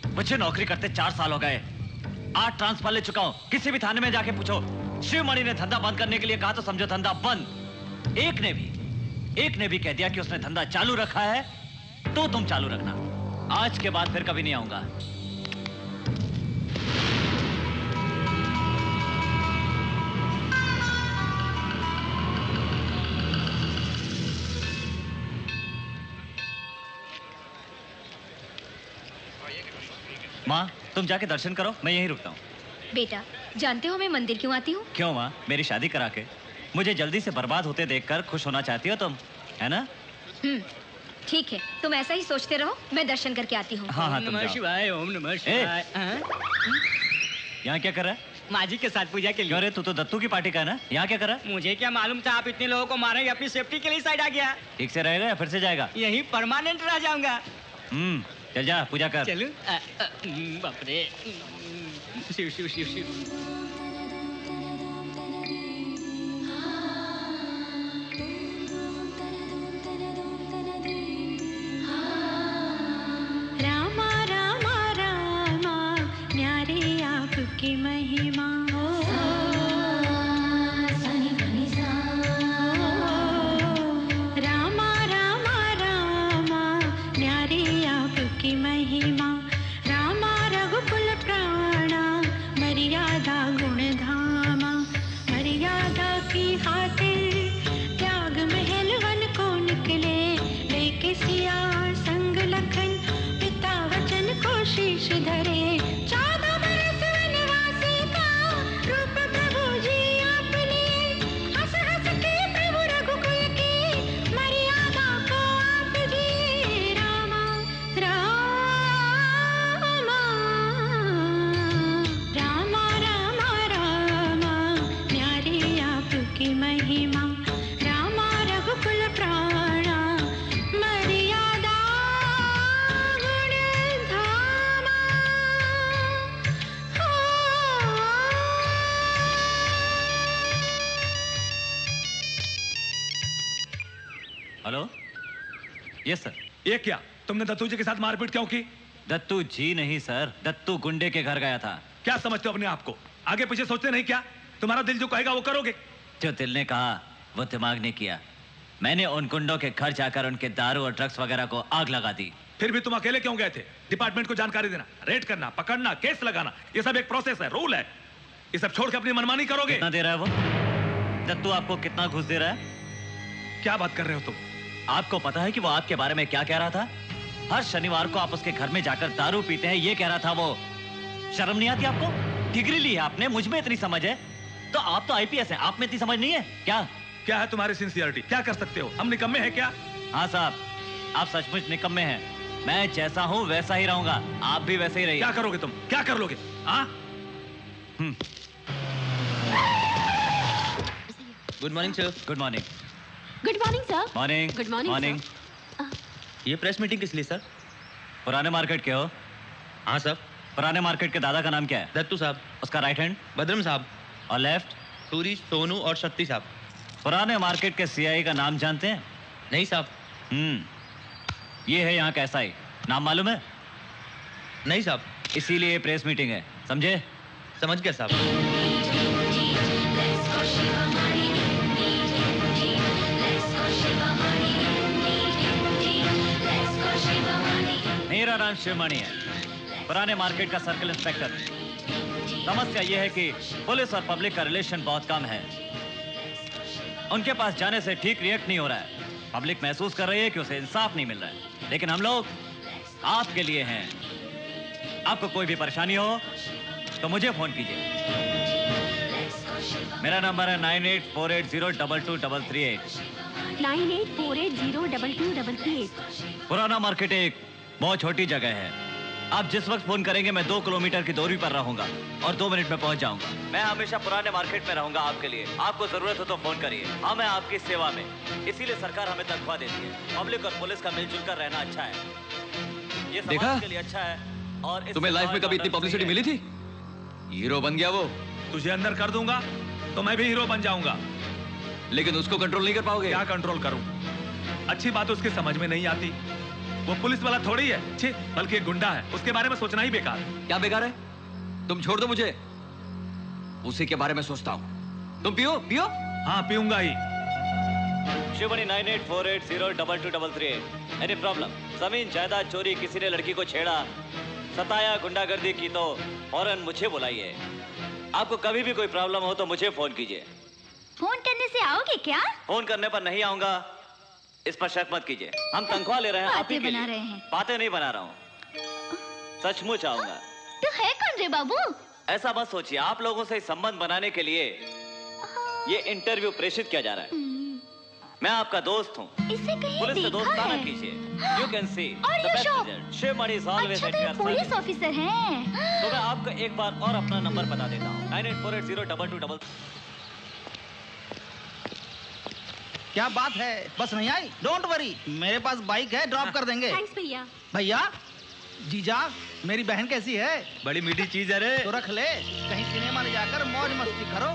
S6: मुझे नौकरी करते 4 साल हो गए, 8 ट्रांसफर ले चुका हूं। किसी भी थाने में जाके पूछो, शिवमणि ने धंधा बंद करने के लिए कहा तो समझो धंधा बंद। एक ने भी कह दिया कि उसने धंधा चालू रखा है तो तुम चालू रखना। आज के बाद फिर कभी नहीं आऊंगा। माँ, तुम जाके दर्शन करो, मैं यहीं रुकता हूँ।
S3: बेटा, जानते हो मैं मंदिर क्यों आती हूँ?
S6: क्यों माँ? मेरी शादी करा के मुझे जल्दी से बर्बाद होते देखकर खुश होना चाहती हो तुम, है ना?
S3: ठीक है, तुम ऐसा ही सोचते रहो, मैं दर्शन करके आती हूँ।
S6: हाँ हाँ, तुम
S7: नमः
S6: जाओ।
S7: शिवाय, ओम नमः शिवाय।
S6: यहाँ क्या कर रहा है?
S7: माँ जी के साथ पूजा के
S6: क्यों
S7: लिए।
S6: रे, तू तो दत्तू की पार्टी का है ना? यहाँ क्या कर रहा है?
S7: मुझे क्या मालूम था आप इतने लोगों को मारेंगे, अपनी सेफ्टी के लिए साइड आ गया।
S6: ठीक से रहेगा या फिर से जाएगा?
S7: यही परमानेंट रह जाऊंगा।
S6: चल जा, पूजा कर।
S7: चलूं? बाप रे, शिव शिव शिव शिव।
S8: रामा रामा रामा न्यारे आपकी महिमा। रामा रामा रामा न्यारे आपकी महिमा। रामा रघुकुल प्राणा मर्यादा गुण धामा। मर्यादा की खातिर त्याग महल वन को निकले, लेके सिया संग लखन पिता वचन को शीश धरे। 14 बरस वनवासी का रूप प्रभु जी आपने, हंस हंस के प्रभु रघुकुल की मर्यादा को आप दिए। रामा रामा रामा रामा रामा न्यारे आपकी महिमा। रामा रघुकुल प्राणा मर्यादा गुण धामा।
S6: Hello, yes sir.
S9: ये क्या, तुमने दत्तू जी के साथ मारपीट क्यों की?
S6: दत्तू जी नहीं सर, दत्तू गुंडे के घर गया था।
S9: क्या समझते हो अपने आप को? आगे पीछे सोचते नहीं क्या? तुम्हारा दिल जो कहेगा वो करोगे।
S6: जो दिल ने कहा वो दिमाग ने किया। मैंने उन गुंडों के घर जाकर उनके दारू और ड्रग्स वगैरह को आग लगा दी।
S9: फिर भी तुम अकेले क्यों गए थे? डिपार्टमेंट को जानकारी देना, रेड करना, पकड़ना, केस लगाना, ये सब एक प्रोसेस है, रूल है। ये सब छोड़ के अपनी मनमानी करोगे?
S6: कितना दे रहा है वो? दत्तू आपको कितना घूस दे रहा है?
S9: क्या बात कर रहे हो तुम?
S6: आपको पता है कि वो आपके बारे में क्या कह रहा था? हर शनिवार को आप उसके घर में जाकर दारू पीते हैं, ये कह रहा था वो। शर्म नहीं आती आपको? डिग्री ली है आपने, मुझ में इतनी समझ है, तो आप तो आईपीएस हैं, आप में इतनी समझ नहीं है क्या?
S9: क्या है तुम्हारी सिंसियरिटी? क्या कर सकते हो? हम निकम्मे हैं क्या?
S6: हाँ साहब, आप सचमुच निकम्मे हैं। मैं जैसा हूँ वैसा ही रहूंगा, आप भी वैसे ही रहिए।
S9: क्या करोगे तुम? क्या कर लोगे? हाँ?
S10: Good morning sir.
S6: Good morning.
S8: Good morning sir.
S6: Morning.
S8: Good morning
S6: morning.
S10: ये प्रेस मीटिंग किस लिए सर?
S6: पुराने मार्केट के हो?
S10: हाँ सर।
S6: पुराने मार्केट के दादा का नाम क्या है?
S10: दत्तू साहब।
S6: उसका राइट हैंड?
S10: भद्रम साहब।
S6: और लेफ्ट?
S10: सूरी, सोनू और शक्ति साहब।
S6: पुराने मार्केट के सीआई का नाम जानते हैं?
S10: नहीं साहब।
S6: ये है यहाँ का एसआई, नाम मालूम है?
S10: नहीं साहब।
S6: इसीलिए ये प्रेस मीटिंग है, समझे?
S10: समझ गया साहब।
S6: मेरा नाम शिवमणि है, पुराने मार्केट का सर्कल इंस्पेक्टर। समस्या यह है कि पुलिस और पब्लिक का रिलेशन बहुत कम है। उनके पास जाने से ठीक रिएक्ट नहीं हो रहा है। पब्लिक महसूस कर रही है कि उसे इंसाफ नहीं मिल रहा है, लेकिन हम लोग आपके लिए हैं। आपको कोई भी परेशानी हो तो मुझे फोन कीजिए। मेरा नंबर है 9848022338।
S8: 9848022338।
S6: पुराना मार्केट एक बहुत छोटी जगह है। आप जिस वक्त फोन करेंगे मैं 2 किलोमीटर की दूरी पर रहूंगा और 2 मिनट में पहुंच जाऊंगा। मैं हमेशा पुराने मार्केट में रहूंगा आपके लिए। आपको जरूरत हो तो फोन करिए, हम हैं आपकी सेवा में। इसीलिए सरकार हमें तनख्वाह देती है। पब्लिक और पुलिस का मिलजुल कर रहना अच्छा है, ये समाज के लिए अच्छा है। और
S2: तुम्हें लाइफ में कभी इतनी पब्लिसिटी मिली थी? हीरो बन गया वो।
S9: तुझे अंदर कर दूंगा तो मैं भी हीरो बन जाऊंगा।
S2: लेकिन उसको कंट्रोल नहीं कर पाओगे।
S9: क्या कंट्रोल करूं? अच्छी बात उसकी समझ में नहीं आती। वो पुलिस वाला थोड़ी है, छी, बल्कि एक गुंडा है। उसके बारे में सोचना ही बेकार।
S2: क्या बेकार है? तुम छोड़ दो मुझे, उसी के बारे में सोचता हूं। तुम पियो पियो।
S9: हाँ पीऊंगा ही।
S6: शिवमणि 9848022338। Any problem? जमीन जायदाद चोरी, किसी ने लड़की को छेड़ा, सताया, गुंडागर्दी की तो फौरन मुझे बुलाइए। आपको कभी भी कोई प्रॉब्लम हो तो मुझे फोन कीजिए।
S3: फोन करने से आओगे क्या?
S6: फोन करने पर नहीं आऊंगा, इस पर शक मत कीजिए। हम तनख्वाह ले रहे हैं, आप ही के लिए। बातें नहीं बना रहा हूँ, सचमुच आऊंगा।
S3: तो है कौन रे बाबू?
S6: ऐसा मत सोचिए, आप लोगों से संबंध बनाने के लिए ये इंटरव्यू प्रेषित किया जा रहा है। मैं आपका दोस्त हूँ, पुलिस से दोस्ताना कीजिए। You can see the best result. Sivamani is always at your service.
S3: Police officer हैं।
S6: तो मैं आपको एक बार और अपना नंबर बता देता हूँ, 98480222.
S5: क्या बात है, बस नहीं आई? डोंट वरी, मेरे पास बाइक है, ड्रॉप कर देंगे।
S8: थैंक्स भैया।
S5: भैया, जीजा, मेरी बहन कैसी है?
S10: बड़ी मीठी चीज है रे।
S5: तो रख ले, कहीं सिनेमा ले जाकर मौज मस्ती करो,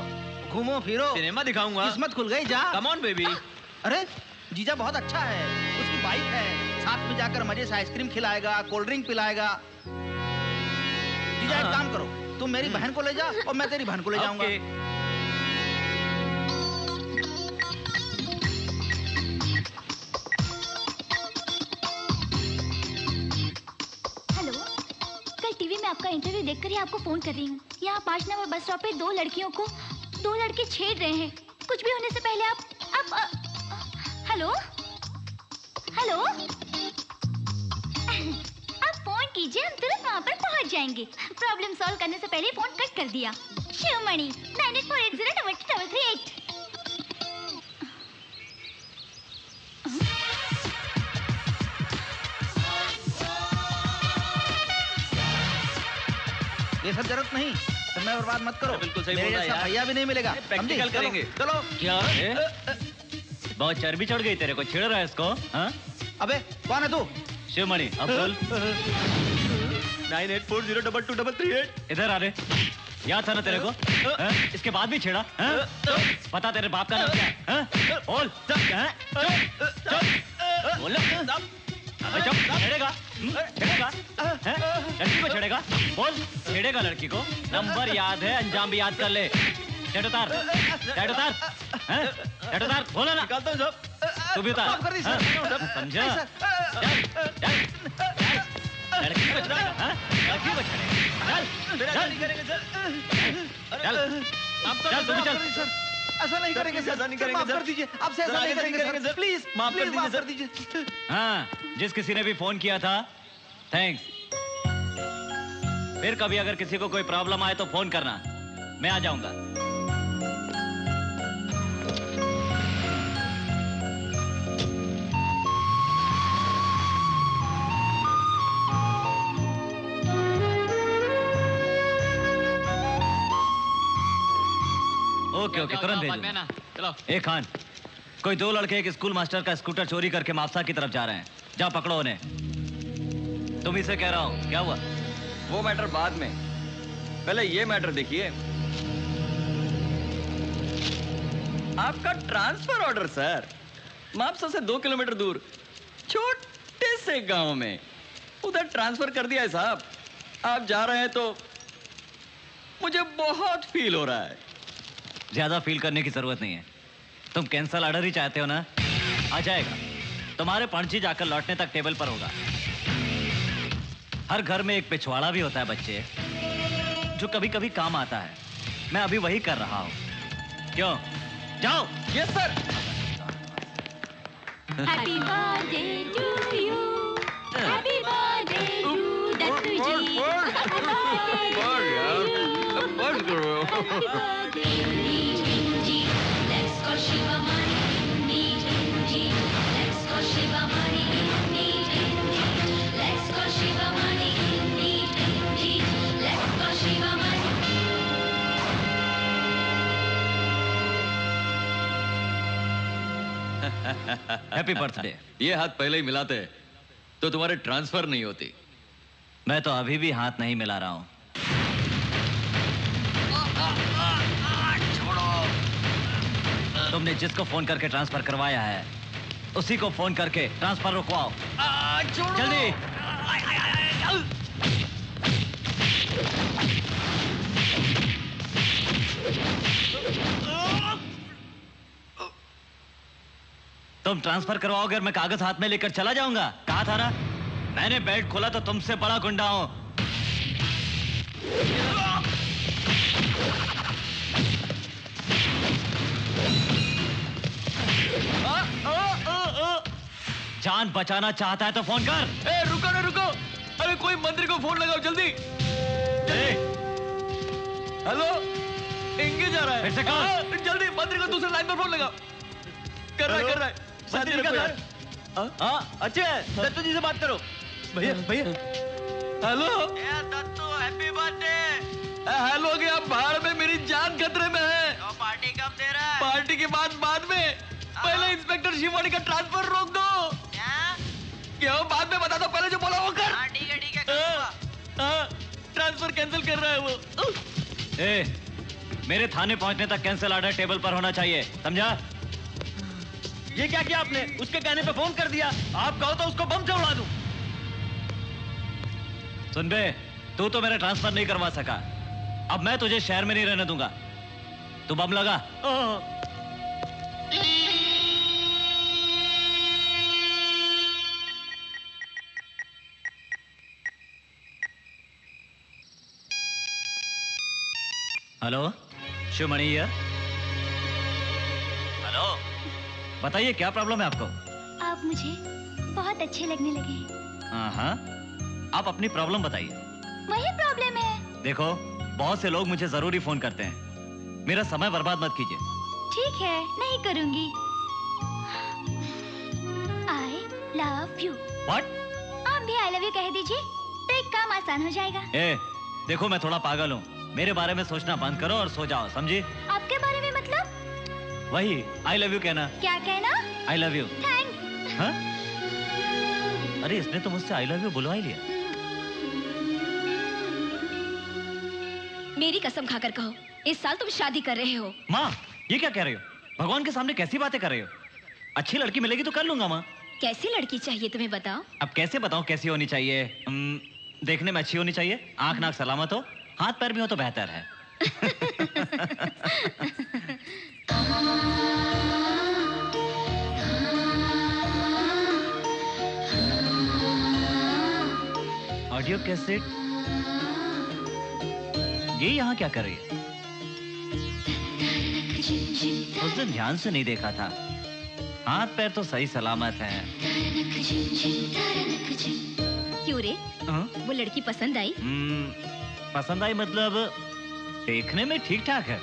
S5: घूमो फिरो।
S10: सिनेमा दिखाऊंगा।
S5: किस्मत खुल गई, जा।
S10: Come on baby.
S5: अरे जीजा बहुत अच्छा है, उसकी बाइक है, साथ में जाकर मजे से आइसक्रीम खिलाएगा, कोल्ड ड्रिंक पिलाएगा। जीजा एक काम करो, तुम मेरी बहन को ले जा और मैं तेरी बहन को ले जाऊंगा।
S3: हेलो, कल टीवी में आपका इंटरव्यू देखकर ही आपको फोन कर रही हूँ। यहाँ 5 नंबर बस स्टॉप पे 2 लड़कियों को 2 लड़के छेड़ रहे हैं। कुछ भी होने से पहले आप हेलो हेलो, आप फोन कीजिए, हम तुरंत वहाँ पर पहुँच जाएंगे। प्रॉब्लम सॉल्व करने से पहले फोन कट कर दिया। शिवमणि 9848022338।
S5: ये सब जरूरत नहीं, समय बर्बाद मत करो।
S10: बिल्कुल सही
S5: मेरे
S10: बोल रहा
S5: जैसा
S10: यार।
S5: भैया भी नहीं मिलेगा।
S10: प्रैक्टिकल करेंगे।
S5: चलो।
S6: क्या बहुत चर्बी चढ़ गई तेरे को, छेड़ रहा है इसको? हाँ?
S5: अबे कौन है तू?
S6: शिवमणि अब बोल।
S10: 9840222338।
S6: इधर आ रे, याद था ना तेरे को? हाँ? इसके बाद भी छेड़ा? हाँ? पता तेरे बाप का नाम क्या है? हाँ? बोल। हाँ? बोल। अबे चुप, छेड़ेगा? छेड़ेगा? हाँ? लड़की को छेड़ेगा? बोल, छेड़ेगा लड़की को? नंबर याद है, अंजाम भी याद कर ले। चढ़ उतार, चढ़ उतार, हाँ? चढ़ उतार, बोला ना?
S10: निकालता हूँ सब।
S6: तू भी उतार।
S5: माफ कर दी सर।
S6: हाँ? समझा? चल, लड़की को छेड़ेगा? हाँ? लड़की को छेड़ेगा? चल,
S10: मेरा नहीं करेंगे सर।
S6: चल, चल, तू भी चल।
S5: ऐसा नहीं करेंगे सर,
S10: ऐसा नहीं
S5: सर,
S10: करेंगे
S5: माफ
S10: सर।
S5: कर दीजिए, आपसे ऐसा
S10: सर,
S5: नहीं
S10: आगे
S5: करेंगे
S10: करेंगे
S5: सर,
S10: सर।
S5: प्लीज
S10: माफ कर
S5: माफ कर
S10: दीजिए
S5: दीजिए।
S6: हाँ, जिस किसी ने भी फोन किया था, थैंक्स। फिर कभी अगर किसी को कोई प्रॉब्लम आए तो फोन करना, मैं आ जाऊंगा। ओके ओके, तुरंत भेजूंगा।
S4: चलो।
S6: ए खान, कोई 2 लड़के एक स्कूल मास्टर का स्कूटर चोरी करके मापसा की तरफ जा रहे हैं। जाओ पकड़ो उन्हें। तुम इसे कह रहा हूं, क्या हुआ?
S2: वो मैटर बाद में, पहले ये मैटर देखिए। आपका ट्रांसफर ऑर्डर सर, मापसा से 2 किलोमीटर दूर छोटे से गांव में उधर ट्रांसफर कर दिया है साहब। आप जा रहे हैं तो मुझे बहुत फील हो रहा है।
S6: ज्यादा फील करने की जरूरत नहीं है। तुम कैंसल ऑर्डर ही चाहते हो ना? आ जाएगा। तुम्हारे पर्ची जाकर लौटने तक टेबल पर होगा। हर घर में एक पिछवाड़ा भी होता है बच्चे, जो कभी कभी काम आता है। मैं अभी वही कर रहा हूं। क्यों? जाओ।
S2: Yes sir.
S8: Happy birthday to you. Happy birthday to Dattu ji. Happy birthday to you. Happy birthday ji. Let's go Shiva Mani. Ji. Let's go Shiva Mani. Ji. Let's go Shiva Mani. Ji. Let's go Shiva Mani.
S6: Happy birthday.
S2: ये हाथ पहले ही मिलाते तो तुम्हारे transfer नहीं होती।
S6: मैं तो अभी भी हाथ नहीं मिला रहा हूं। तुमने जिसको फोन करके ट्रांसफर करवाया है उसी को फोन करके ट्रांसफर रुकवाओ। जल्दी। तुम ट्रांसफर करवाओगे और मैं कागज हाथ में लेकर चला जाऊंगा। कहा था ना, मैंने बेल्ट खोला तो तुमसे बड़ा गुंडा हूं। जान बचाना चाहता है तो फोन कर।
S2: रुको ना रुको, अरे कोई मंत्री को फोन लगाओ जल्दी। हेलो, एंगेज आ रहा है।
S6: फिर से कहा।
S2: जल्दी मंत्री को दूसरे लाइन पर फोन लगाओ। कर रहा है।
S10: अच्छे दत्तू जी से बात करो। भैया
S2: hello
S1: Dattu, happy birthday.
S2: Hello गया भाड़ में, मेरी जान खतरे में है।
S1: तो पार्टी कब दे रहा है?
S2: पार्टी के बाद में। पहले इंस्पेक्टर शिवानी का ट्रांसफर रोक दो। क्या बाद में बता दो, पहले जो बोला वो कर।
S1: ठीक है करूंगा।
S2: ट्रांसफर कैंसिल कर रहा है वो।
S6: मेरे थाने पहुंचने तक कैंसिल ऑर्डर टेबल पर होना चाहिए, समझा?
S10: ये क्या किया आपने? उसके कहने पे फोन कर दिया। आप कहो तो उसको बम से उड़ा दूं।
S6: सुन बे, तू तो मेरा ट्रांसफर नहीं करवा सका, अब मैं तुझे शहर में नहीं रहने दूंगा। तू बम लगा। Hello, Sivamani here. हेलो, बताइए क्या प्रॉब्लम है आपको?
S3: आप मुझे बहुत अच्छे लगने लगे हैं।
S6: हाँ, आप अपनी प्रॉब्लम बताइए।
S3: वही प्रॉब्लम है।
S6: देखो, बहुत से लोग मुझे जरूरी फोन करते हैं, मेरा समय बर्बाद मत कीजिए।
S3: ठीक है, नहीं करूंगी। I love you।
S6: What?
S3: आप भी I love you कह दीजिए तो एक काम आसान हो जाएगा।
S6: देखो मैं थोड़ा पागल हूँ, मेरे बारे में सोचना बंद करो और सो जाओ, समझी?
S3: आपके बारे में मतलब?
S6: वही I love you कहना।
S3: क्या कहना?
S6: I love you।
S3: थैंक्स।
S6: हाँ? अरे इसने तो मुझसे I love you बुलवा ही लिया।
S3: मेरी कसम खाकर कहो, इस साल तुम शादी कर रहे हो।
S6: माँ, ये क्या कह रही हो? भगवान के सामने कैसी बातें कर रही हो? अच्छी लड़की मिलेगी तो कर लूंगा माँ।
S3: कैसी लड़की चाहिए तुम्हें बताओ?
S6: अब कैसे बताऊं कैसी होनी चाहिए? देखने में अच्छी होनी चाहिए, आंख नाक सलामत हो, हाथ पैर भी हो तो बेहतर है। ऑडियो कैसेट ये यहाँ क्या कर रही है? उस दिन ध्यान से नहीं देखा था, हाथ पैर तो सही सलामत हैं।
S3: क्यों रे? वो लड़की पसंद आई?
S6: पसंद आई मतलब देखने में ठीक ठाक है।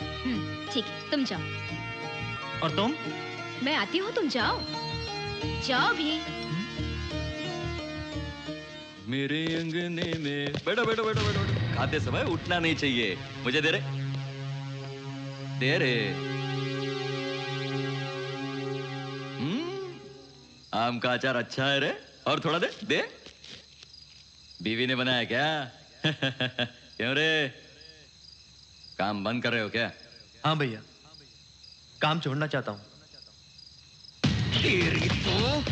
S3: ठीक है, तुम जाओ।
S6: और तुम?
S3: मैं आती हूँ, तुम जाओ। जाओ भी।
S2: मेरे अंगने में बैठो बैठो बैठो बैठो। खाते समय उठना नहीं चाहिए। मुझे दे रे, दे रे। आम का अचार अच्छा है रे, और थोड़ा दे दे। बीवी ने बनाया क्या? क्यों रे, काम बंद कर रहे हो क्या?
S10: हाँ भैया, काम छोड़ना चाहता हूँ।
S2: तेरी तो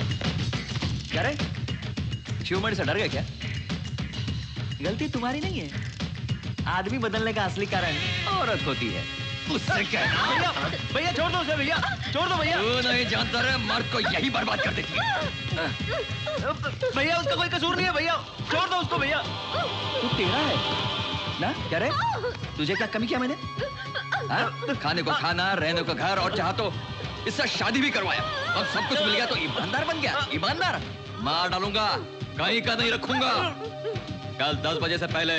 S2: क्या रे, शिवमणि से डर गया क्या? गलती तुम्हारी नहीं है, आदमी बदलने का असली कारण औरत होती है। उससे कहना
S10: भैया छोड़ दो उसे, भैया छोड़ दो भैया।
S2: तू नहीं जानता रे, मर्द को यही बर्बाद कर देती है।
S10: भैया उसका कोई कसूर नहीं है, भैया छोड़ दो उसको भैया।
S2: तू तेरा है ना? क्या रे, तुझे क्या कमी किया मैंने? खाने को खाना, रहने को घर, और चाह तो इससे शादी भी करवाया, अब सब कुछ मिल गया तो ईमानदार बन गया। ईमानदार मार डालूंगा, कहीं का नहीं रखूंगा। कल 10 बजे से पहले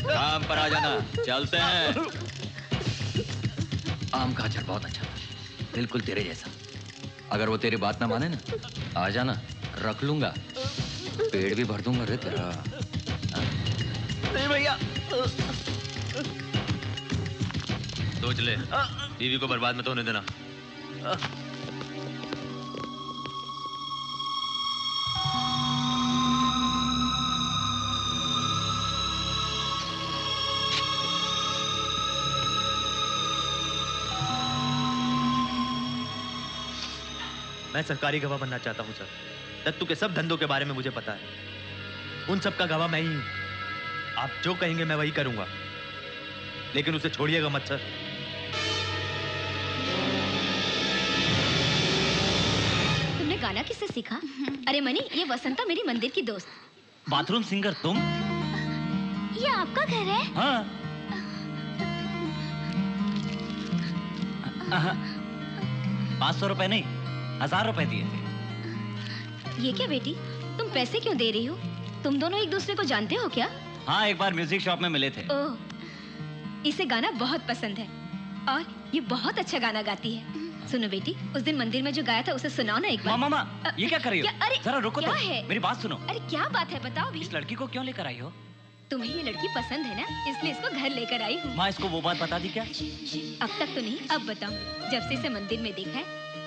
S2: काम पर आ जाना। चलते हैं। आम का अचार बहुत अच्छा था, बिल्कुल तेरे जैसा। अगर वो तेरी बात ना माने ना, आ जाना, रख लूंगा, पेड़ भी भर दूंगा रे तेरा।
S10: नहीं भैया।
S1: सोच ले, बीवी को बर्बाद मत होने देना। मैं सरकारी गवाह बनना चाहता हूं सर। दत्तू के सब धंधों के बारे में मुझे पता है। उन सब का गवाह मैं ही हूं। आप जो कहेंगे मैं वही करूंगा, लेकिन उसे छोड़िएगा मत सर।
S3: तुमने गाना किससे सीखा? अरे मनी, ये वसंता मेरी मंदिर की दोस्त।
S6: बाथरूम सिंगर तुम?
S3: ये आपका घर है?
S6: हाँ। 500 रुपए नहीं, 1000 रुपए दिए थे।
S3: ये क्या बेटी, तुम पैसे क्यों दे रही हो? तुम दोनों एक दूसरे को जानते हो क्या?
S6: हाँ, एक बार म्यूजिक शॉप में मिले थे।
S3: ओह, इसे गाना बहुत पसंद है और ये बहुत अच्छा गाना गाती है। सुनो बेटी, उस दिन मंदिर में जो गाया था उसे सुनाओ ना एक बार।
S6: मामा, ये क्या कर रही हो?
S3: अरे
S6: जरा रुको
S3: क्या
S6: तो,
S3: है?
S6: मेरी बात सुनो।
S3: अरे क्या बात है, बताओ भी।
S6: इस लड़की को क्यों लेकर आई हो?
S3: तुम्हें ये लड़की पसंद है ना, इसलिए इसको घर लेकर आई हूँ।
S6: माँ, इसको वो बात बता दी क्या?
S3: अब तक तो नहीं, अब बताओ। जब से इसे मंदिर में देखा है,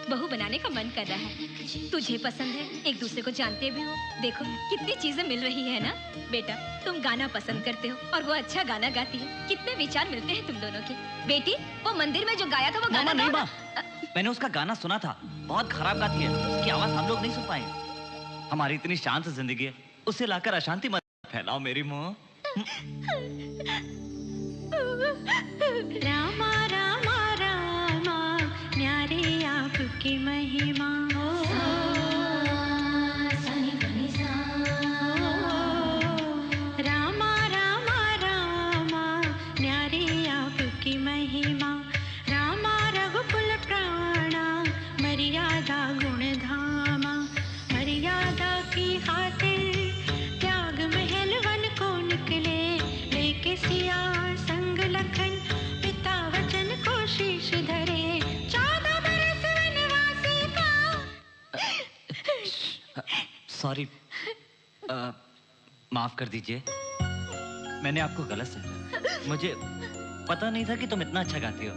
S3: बहू बनाने का मन कर रहा है। तुझे पसंद है, एक दूसरे को जानते भी हो। देखो कितनी चीजें मिल रही है ना। बेटा, तुम गाना पसंद करते हो और वो अच्छा गाना गाती है। कितने विचार मिलते हैं तुम दोनों के। बेटी, वो मंदिर में जो गाया था वो गाना
S6: नहीं माँ, मैंने उसका गाना सुना था, बहुत खराब गाती है। उसकी आवाज हम लोग नहीं सुन पाए। हमारी इतनी शांत जिंदगी है, उसे लाकर अशांति मत फैलाओ मेरी माँ।
S8: रामा रामा रामा न्यारे आपकी महिमा। रामा रामा रामा न्यारे आपकी महिमा। रामा रघुकुल प्राणा मर्यादा गुण धामा। मर्यादा की खातिर त्याग महल वन को निकले, लेके सिया संग लखन पिता वचन को शीश धरे। 14 बरस वनवासी का।
S6: सॉरी, माफ कर दीजिए, मैंने आपको गलत समझा। मुझे पता नहीं था कि तुम इतना अच्छा गाती हो।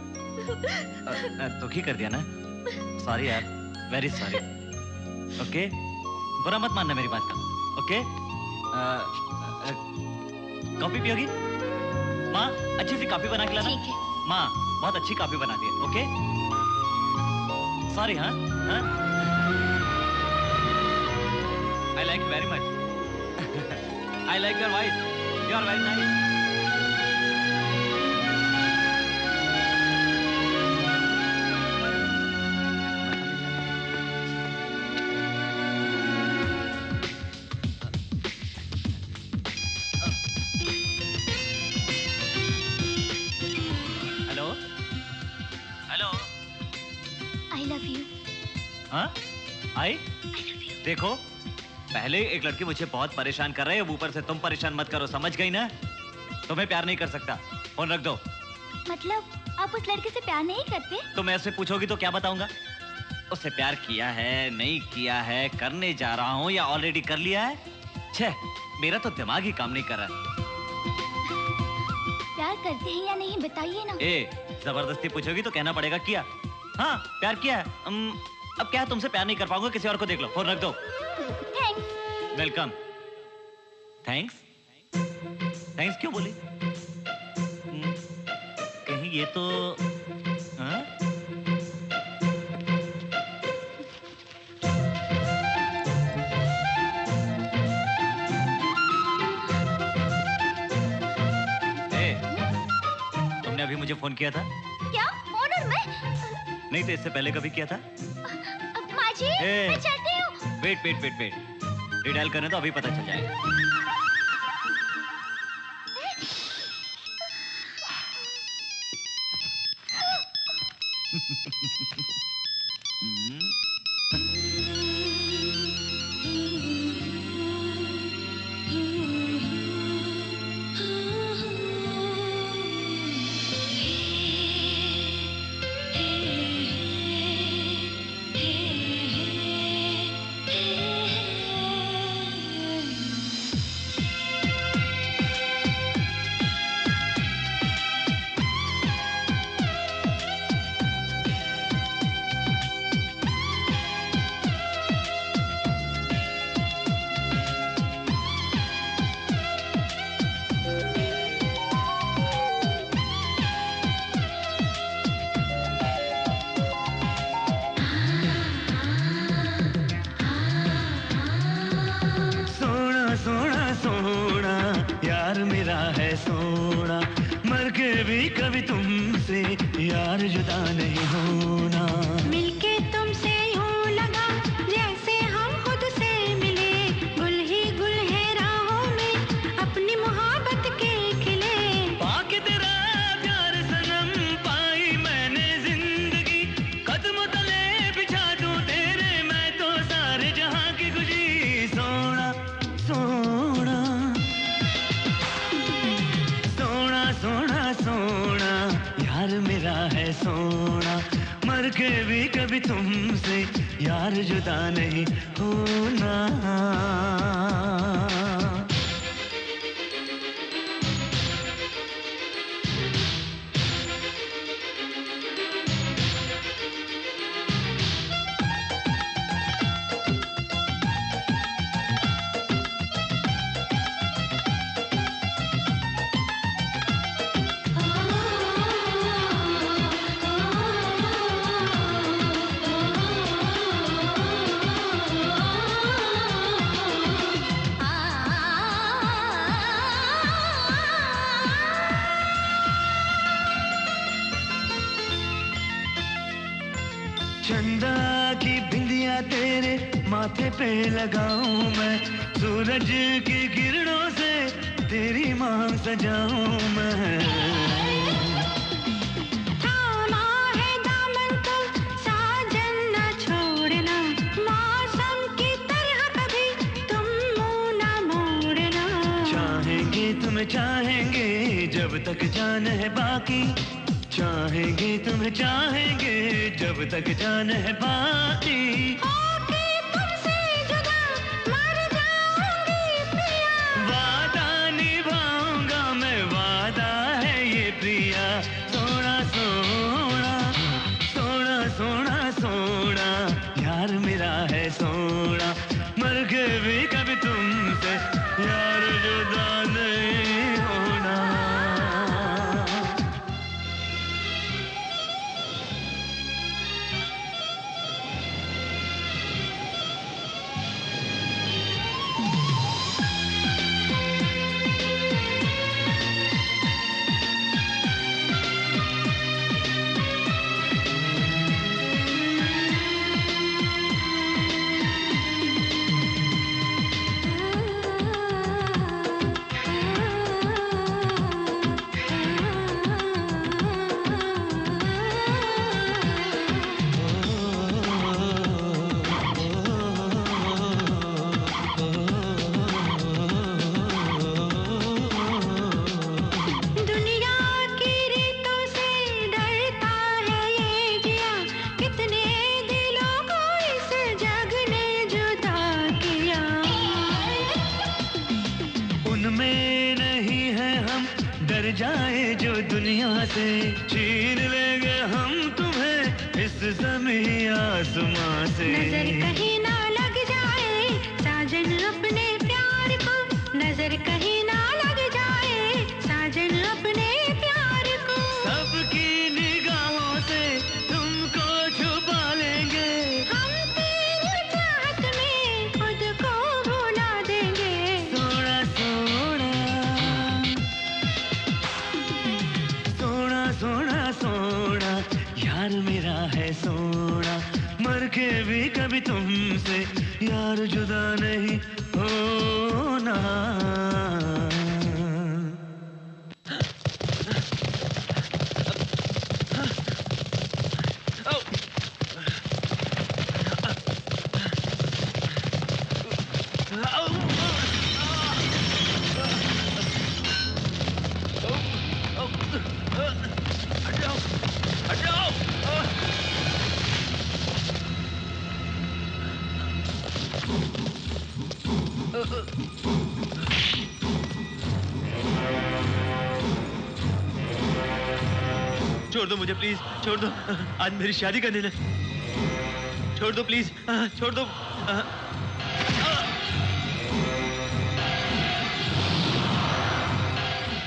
S6: दुखी कर दिया ना? सॉरी यार, वेरी सॉरी। ओके, बुरा मत मानना मेरी बात का। ओके, कॉफी पियोगी? माँ, अच्छी सी कॉफी बना के लाना।
S3: ठीक है।
S6: माँ, बहुत अच्छी कॉफी बनाती है। Okay, sorry. हाँ, I like very much. I like your voice. You are very nice. Hello, hello.
S3: I love you.
S6: हाँ, आई? देखो, पहले एक लड़की मुझे बहुत परेशान कर रही है, अब ऊपर से तुम परेशान मत करो, समझ गई ना? तुम्हें प्यार नहीं कर सकता, फोन रख दो।
S3: मतलब आप उस लड़के से प्यार नहीं करते?
S6: तुम ऐसे पूछोगी तो क्या बताऊंगा? उससे प्यार किया है, नहीं किया है, करने जा रहा हूँ या ऑलरेडी कर लिया है? छे, मेरा तो दिमाग ही काम नहीं कर रहा।
S3: प्यार करते हैं या नहीं बताइए ना।
S6: जबरदस्ती पूछोगी तो कहना पड़ेगा किया। हाँ, प्यार किया है। अब क्या, तुमसे प्यार नहीं कर पाऊंगा, किसी और को देख लो, फोन रख दो। वेलकम। थैंक्स? थैंक्स क्यों बोली? कहीं ये तो तुमने अभी मुझे फोन किया था?
S3: क्या? फोन और मैं?
S6: नहीं तो इससे पहले कभी किया था?
S3: माजी, मैं चलती हूँ।
S6: वेट। रिडायल करने तो अभी पता चल जाएगा।
S11: के भी कभी तुमसे यार जुदा नहीं होना। चंदा की बिंदिया तेरे माथे पे लगाऊं मैं, सूरज की किरणों से तेरी मांग सजाऊं मैं।
S8: थामा है दामन को साजन न छोड़ना, मौसम की तरह कभी तुम मुंह न मोड़ना।
S11: चाहेंगे तुम्हें चाहेंगे जब तक जान है बाकी, चाहेंगे तुम्हें चाहेंगे जब तक जान है बाकी।
S8: होके तुमसे जुदा मर जाऊंगी प्रिया,
S11: वादा निभाऊंगा मैं, वादा है ये प्रिया। सोना सोना सोना सोना सोना यार मेरा है सोना, मर के भी कभी तुमसे यार जुदा नहीं होना। जाए जो दुनिया से, छीन लेंगे हम तुम्हें इस ज़मीं आसमां से।
S8: नजर कहीं ना लग जाए साजन अपने प्यार को, नजर कहीं ना लग जाए साजन अपने प्यार को।
S11: सबकी निगाहों से तुमको छुपा लेंगे,
S8: हम तेरी चाहत में खुद को भुला देंगे।
S11: सोना सोना सोना सोना सोना यार मेरा है सोना, मर के भी कभी तुमसे यार जुदा नहीं होना।
S1: छोड़ दो मुझे प्लीज, छोड़ दो, आज मेरी शादी का दिन है, छोड़ दो प्लीज, छोड़ दो।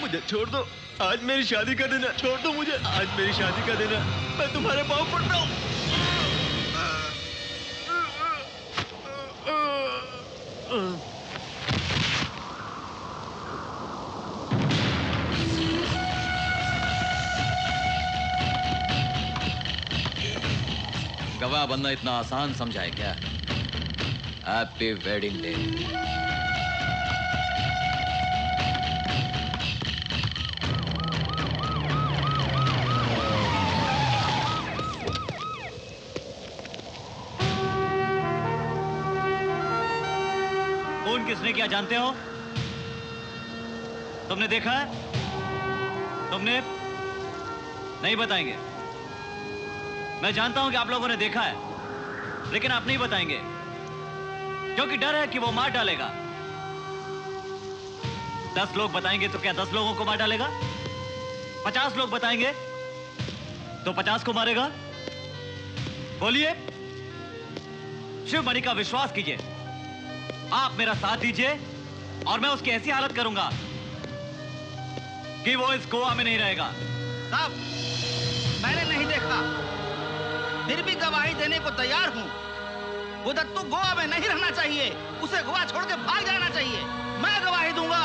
S1: मुझे छोड़ दो, आज मेरी शादी का दिन है, छोड़ दो मुझे, आज मेरी शादी का दिन है, मैं तुम्हारे पाँव पड़ रहा हूँ।
S2: गवाह बनना इतना आसान समझा है क्या? Happy wedding day.
S6: फोन किसने किया जानते हो? तुमने देखा है? तुमने नहीं बताएंगे। मैं जानता हूं कि आप लोगों ने देखा है, लेकिन आप नहीं बताएंगे क्योंकि डर है कि वो मार डालेगा। 10 लोग बताएंगे तो क्या 10 लोगों को मार डालेगा? 50 लोग बताएंगे तो 50 को मारेगा? बोलिए। शिवमणि का विश्वास कीजिए, आप मेरा साथ दीजिए और मैं उसकी ऐसी हालत करूंगा कि वो इस गोवा में नहीं रहेगा।
S5: साहब, मैंने नहीं देखा, फिर भी गवाही देने को तैयार हूं। वो दत्तू गोवा में नहीं रहना चाहिए, उसे गोवा छोड़ के भाग जाना चाहिए। मैं गवाही दूंगा,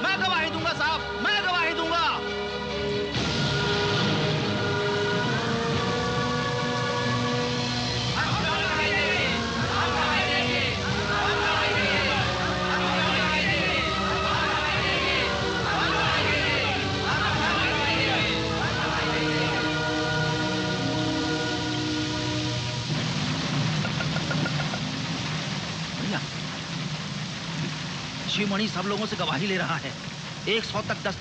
S5: मैं गवाही दूंगा साहब, मैं गवाही दूंगा। शिवमणि सब लोगों से गवाही ले रहा है, 100 तक 10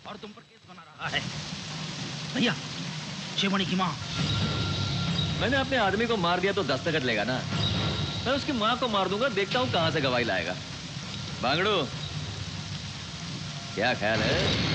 S5: और तुम पर केस बना रहा है। भैया, शिवमणि की माँ।
S2: मैंने अपने आदमी को मार दिया तो दस्तखत लेगा ना। मैं उसकी माँ को मार दूंगा, देखता हूँ कहां से गवाही लाएगा। बांगड़ू, क्या ख्याल है?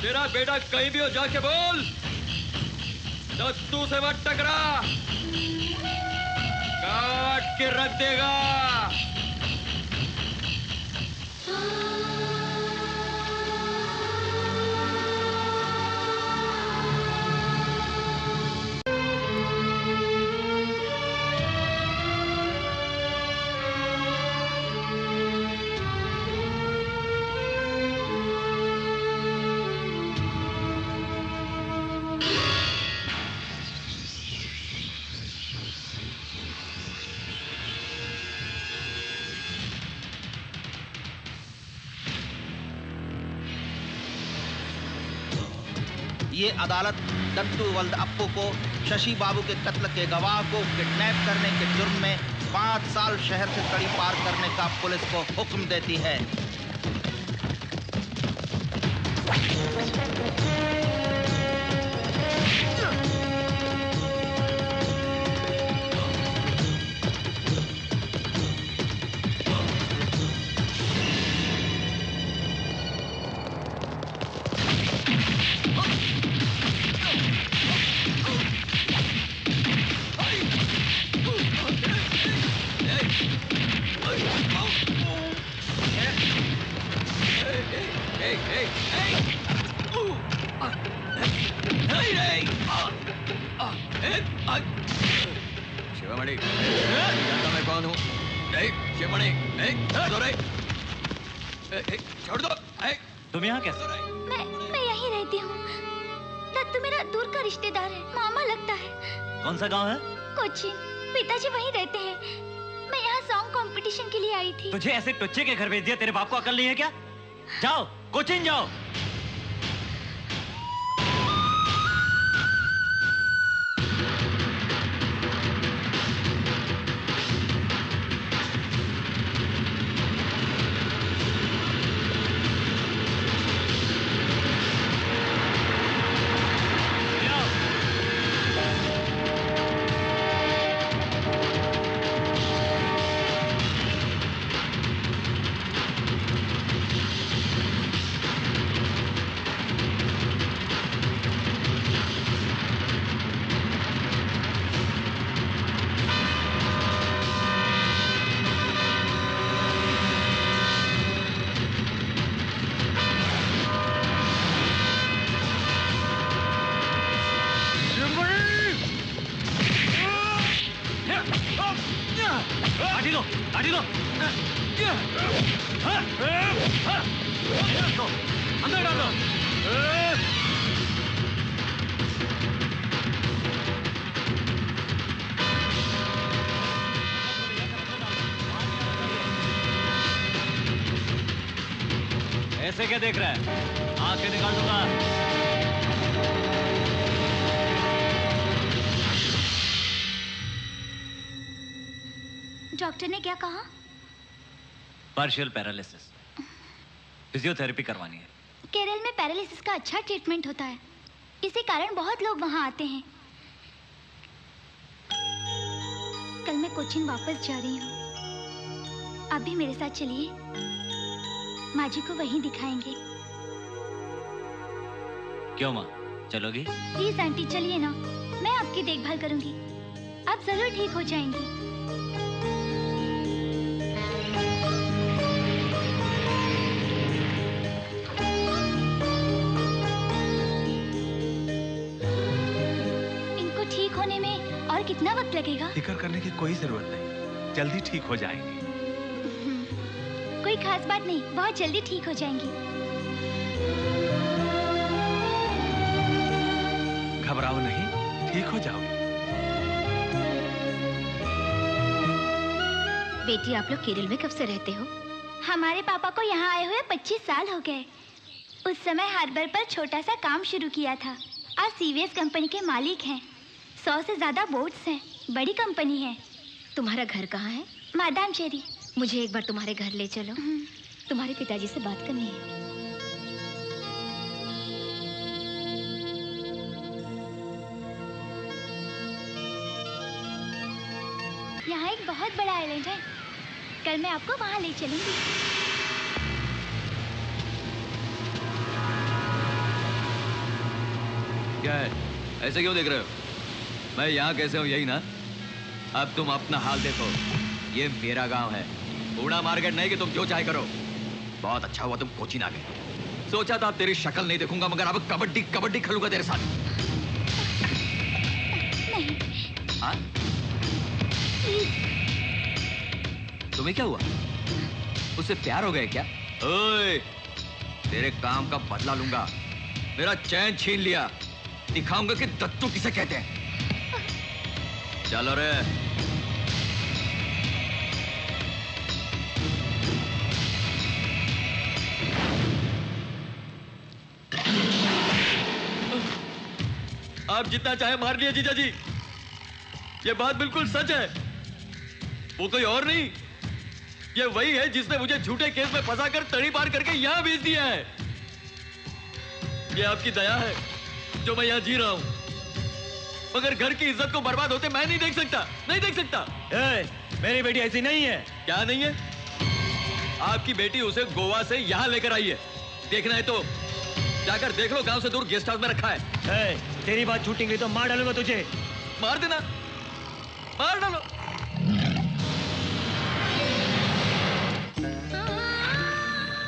S12: तेरा बेटा कहीं भी हो जाके बोल, दत्तू से मत टकरा, काट के रख देगा।
S5: ये अदालत दत्तू वल्द अप्पू को शशि बाबू के कत्ल के गवाह को किडनैप करने के जुर्म में 5 साल शहर से कड़ी पार करने का पुलिस को हुक्म देती है।
S2: शिवमणि, जानता मैं कौन हूँ? शिवमणि, छोड़ दो।
S6: तुम यहाँ कैसे?
S3: मैं यहीं रहती हूँ। दत्तू मेरा दूर का रिश्तेदार है, मामा लगता है।
S6: कौन सा गांव है?
S3: कोचिन, पिताजी वहीं रहते हैं। मैं यहाँ सॉन्ग कंपटीशन के लिए आई थी।
S6: तुझे ऐसे टुच्चे के घर भेज दिया, तेरे बाप को अकल नहीं है क्या? जाओ, कोचिन जाओ।
S10: अंदर डालो।
S6: ऐसे क्या देख रहा है? आंखें निकाल दूंगा।
S3: डॉक्टर ने क्या कहा?
S6: पार्शियल पैरालिसिस, फिजियोथेरेपी करवानी है।
S3: केरल में पैरालिसिस का अच्छा ट्रीटमेंट होता है, इसी कारण बहुत लोग वहां आते हैं। कल मैं कोचिन वापस जा रही हूँ, आप भी मेरे साथ चलिए, माँ जी को वहीं दिखाएंगे।
S6: क्यों माँ, चलोगी?
S3: प्लीज आंटी चलिए ना, मैं आपकी देखभाल करूंगी, आप जरूर ठीक हो जाएंगी। इनको ठीक होने में और कितना वक्त लगेगा?
S9: फिक्र करने की कोई जरूरत नहीं, जल्दी ठीक हो जाएंगे।
S3: कोई खास बात नहीं, बहुत जल्दी ठीक हो जाएंगी।
S9: घबराओ नहीं, ठीक हो जाओगे।
S3: बेटी, आप लोग केरल में कब से रहते हो? हमारे पापा को यहाँ आए हुए 25 साल हो गए। उस समय हार्बर पर छोटा सा काम शुरू किया था। आज सीवीएस कंपनी के मालिक हैं। 100 से ज्यादा बोट्स हैं, बड़ी कंपनी है।
S13: तुम्हारा घर कहाँ है?
S3: Madame Cherry.
S13: मुझे एक बार तुम्हारे घर ले चलो, तुम्हारे पिताजी से बात करनी है।
S3: यहाँ एक बहुत बड़ा आइलैंड है, कल मैं आपको वहाँ ले चलूंगी।
S2: क्या है, ऐसे क्यों देख रहे हो? मैं यहाँ कैसे हूँ यही ना? अब तुम अपना हाल देखो, ये मेरा गांव है, पूरा मार्केट नहीं कि तुम जो चाहे करो। बहुत अच्छा हुआ तुम कोचिन आ गए। सोचा था अब तेरी शक्ल नहीं देखूंगा, मगर अब कबड्डी कबड्डी खेलूंगा तेरे साथ।
S3: नहीं।
S2: हाँ? तुम्हें क्या हुआ? उससे प्यार हो गया क्या? ओए, तेरे काम का बदला लूंगा। मेरा चैन छीन लिया, दिखाऊंगा कि दत्तू किसे कहते हैं। चलो रे। आप जितना चाहे मार लिए जीजा जी, ये बात बिल्कुल सच है। वो कोई और नहीं, ये वही है जिसने मुझे झूठे केस में फंसाकर तड़ी पार करके यहाँ भेज दिया है। ये आपकी दया है जो मैं यहाँ जी रहा हूँ, मगर घर की इज्जत को बर्बाद होते मैं नहीं देख सकता, नहीं देख सकता।
S10: मेरी बेटी ऐसी नहीं है।
S2: क्या नहीं है? आपकी बेटी उसे गोवा से यहाँ लेकर आई है। देखना है तो जाकर देख लो, गांव से दूर गेस्ट हाउस में रखा है।
S10: तेरी बात छूटी गई तो मार डालूंगा तुझे।
S2: मार देना, मार डालो।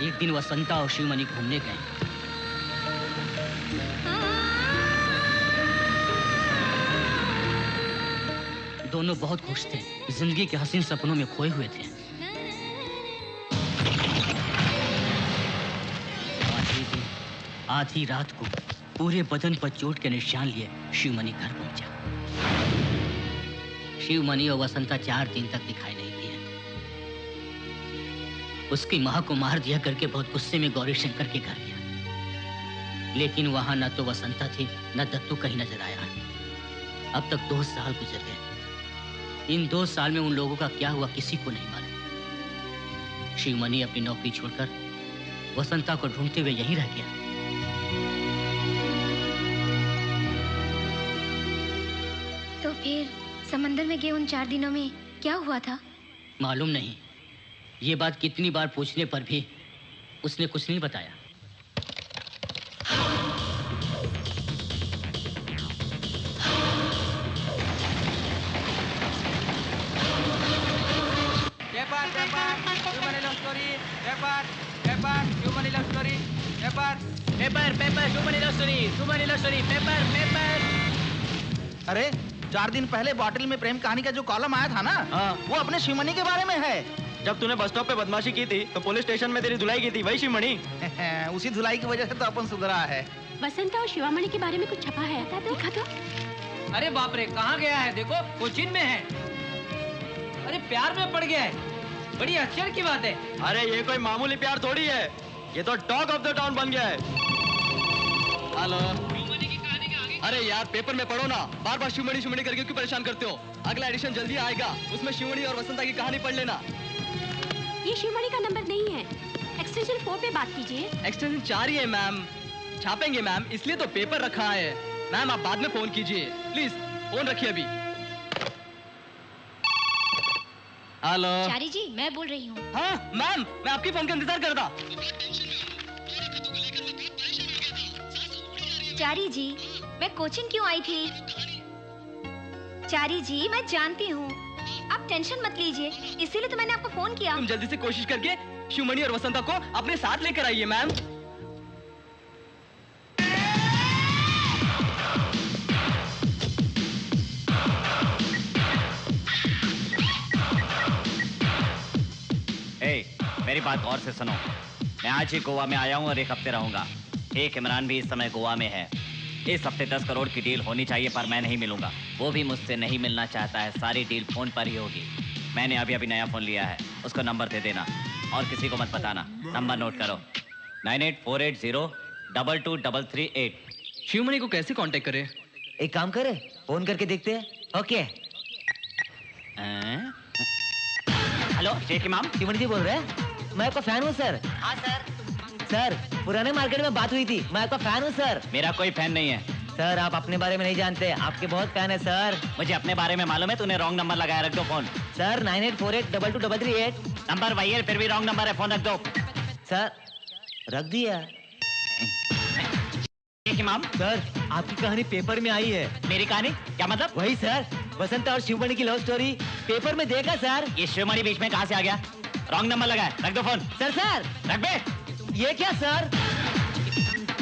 S7: एक दिन वसंता और शिवमणि घूमने गए। दोनों बहुत खुश थे, जिंदगी के हसीन सपनों में खोए हुए थे। आधी रात को पूरे बदन पर चोट के निशान लिए शिवमणि घर पहुंचा। शिवमणि और वसंता 4 दिन तक दिखाई नहीं दिए। उसकी मां को मार दिया करके बहुत गुस्से में गौरी शंकर के घर गया, लेकिन वहां न तो वसंता थी न दत्तू कहीं नजर आया। अब तक 2 साल गुजर गए। इन 2 साल में उन लोगों का क्या हुआ किसी को नहीं मालूम। शिवमणि अपनी नौकरी छोड़कर वसंता को ढूंढते हुए यहीं रह गया।
S3: तो फिर समंदर में गए उन 4 दिनों में क्या हुआ था?
S7: मालूम नहीं। ये बात कितनी बार पूछने पर भी उसने कुछ नहीं बताया।
S5: अरे 4 दिन पहले बॉटल में प्रेम कहानी का जो कॉलम आया था ना, वो अपने शिवमणि के बारे में है।
S10: जब तूने बस स्टॉप पे बदमाशी की थी तो पुलिस स्टेशन में तेरी धुलाई की थी, वही शिवमणि?
S5: उसी धुलाई की वजह से तो अपन सुधरा है।
S8: वसंता और शिवामणि के बारे में कुछ छपा है, दिखा तो।
S7: अरे बाप रे, कहाँ गया है? देखो कोचिन में है। अरे प्यार में पड़ गया है, बड़ी आश्चर्य की बात है।
S10: अरे ये कोई मामूली प्यार थोड़ी है, ये तो टॉक ऑफ द टाउन बन गया है।
S2: हेलो। अरे यार पेपर में पढ़ो ना, बार बार शिवमणि शिवमणि करके क्यों परेशान करते हो? अगला एडिशन जल्दी आएगा, उसमें शिवमणि और वसंता की कहानी पढ़ लेना।
S8: ये शिवमणि का नंबर नहीं है, एक्सटेंशन 4 पे बात कीजिए।
S4: एक्सटेंशन 4 ही है मैम। छापेंगे मैम, इसलिए तो पेपर रखा है। मैम आप बाद में फोन कीजिए प्लीज, फोन रखिए अभी। हेलो।
S3: चारी जी, मैं बोल रही हूँ।
S4: हाँ मैम, मैं आपकी फोन का इंतजार कर रहा।
S3: चारी जी, मैं कोचिंग क्यों आई थी? चारी जी, मैं जानती हूँ, आप टेंशन मत लीजिए, इसीलिए तो मैंने आपको फोन किया।
S4: तुम जल्दी से कोशिश करके शिवमणि और वसंता को अपने साथ लेकर आइए मैम।
S6: मेरी बात गौर से सुनो। मैं आज ही गोवा में आया हूँ और 1 हफ्ते रहूंगा। एक इमरान भी इस समय गोवा में है। इस हफ्ते 10 करोड़ की डील होनी चाहिए, पर मैं नहीं मिलूंगा। वो भी मुझसे नहीं मिलना चाहता है। सारी डील फोन पर ही होगी। मैंने अभी अभी नया फोन लिया है, उसको नंबर दे देना और किसी को मत बताना। नंबर नोट करो, 9848022338।
S4: शिवमणि को कैसे कांटेक्ट करें?
S14: एक काम करे, फोन करके देखते हैं। ओके।
S6: हेलो शेख इमाम,
S14: शिवमणि जी बोल रहे हैं? मैं आपका फैन हूँ सर।
S6: हाँ सर।
S14: सर, पुराने मार्केट में बात हुई थी, मैं आपका फैन हूँ सर।
S6: मेरा कोई फैन नहीं है
S14: सर, आप अपने बारे में नहीं जानते, आपके बहुत फैन है सर।
S6: मुझे अपने बारे में मालूम है। तूने रॉन्ग नंबर लगाया, रख दो फोन।
S14: सर 9848222338।
S6: नंबर वही है, फिर भी रॉन्ग नंबर है, फोन रख दो।
S14: सर रख दिया।
S6: इमाम
S14: सर, आपकी कहानी पेपर में आई है।
S6: मेरी कहानी? क्या मतलब?
S14: वही सर, वसंता और शिवमणि की लव स्टोरी पेपर में देखा सर।
S6: ये शिवमणि बीच में कहाँ से आ गया? रॉन्ग नंबर लगा है, रख दो फोन।
S14: सर
S6: रख बे।
S14: ये क्या सर?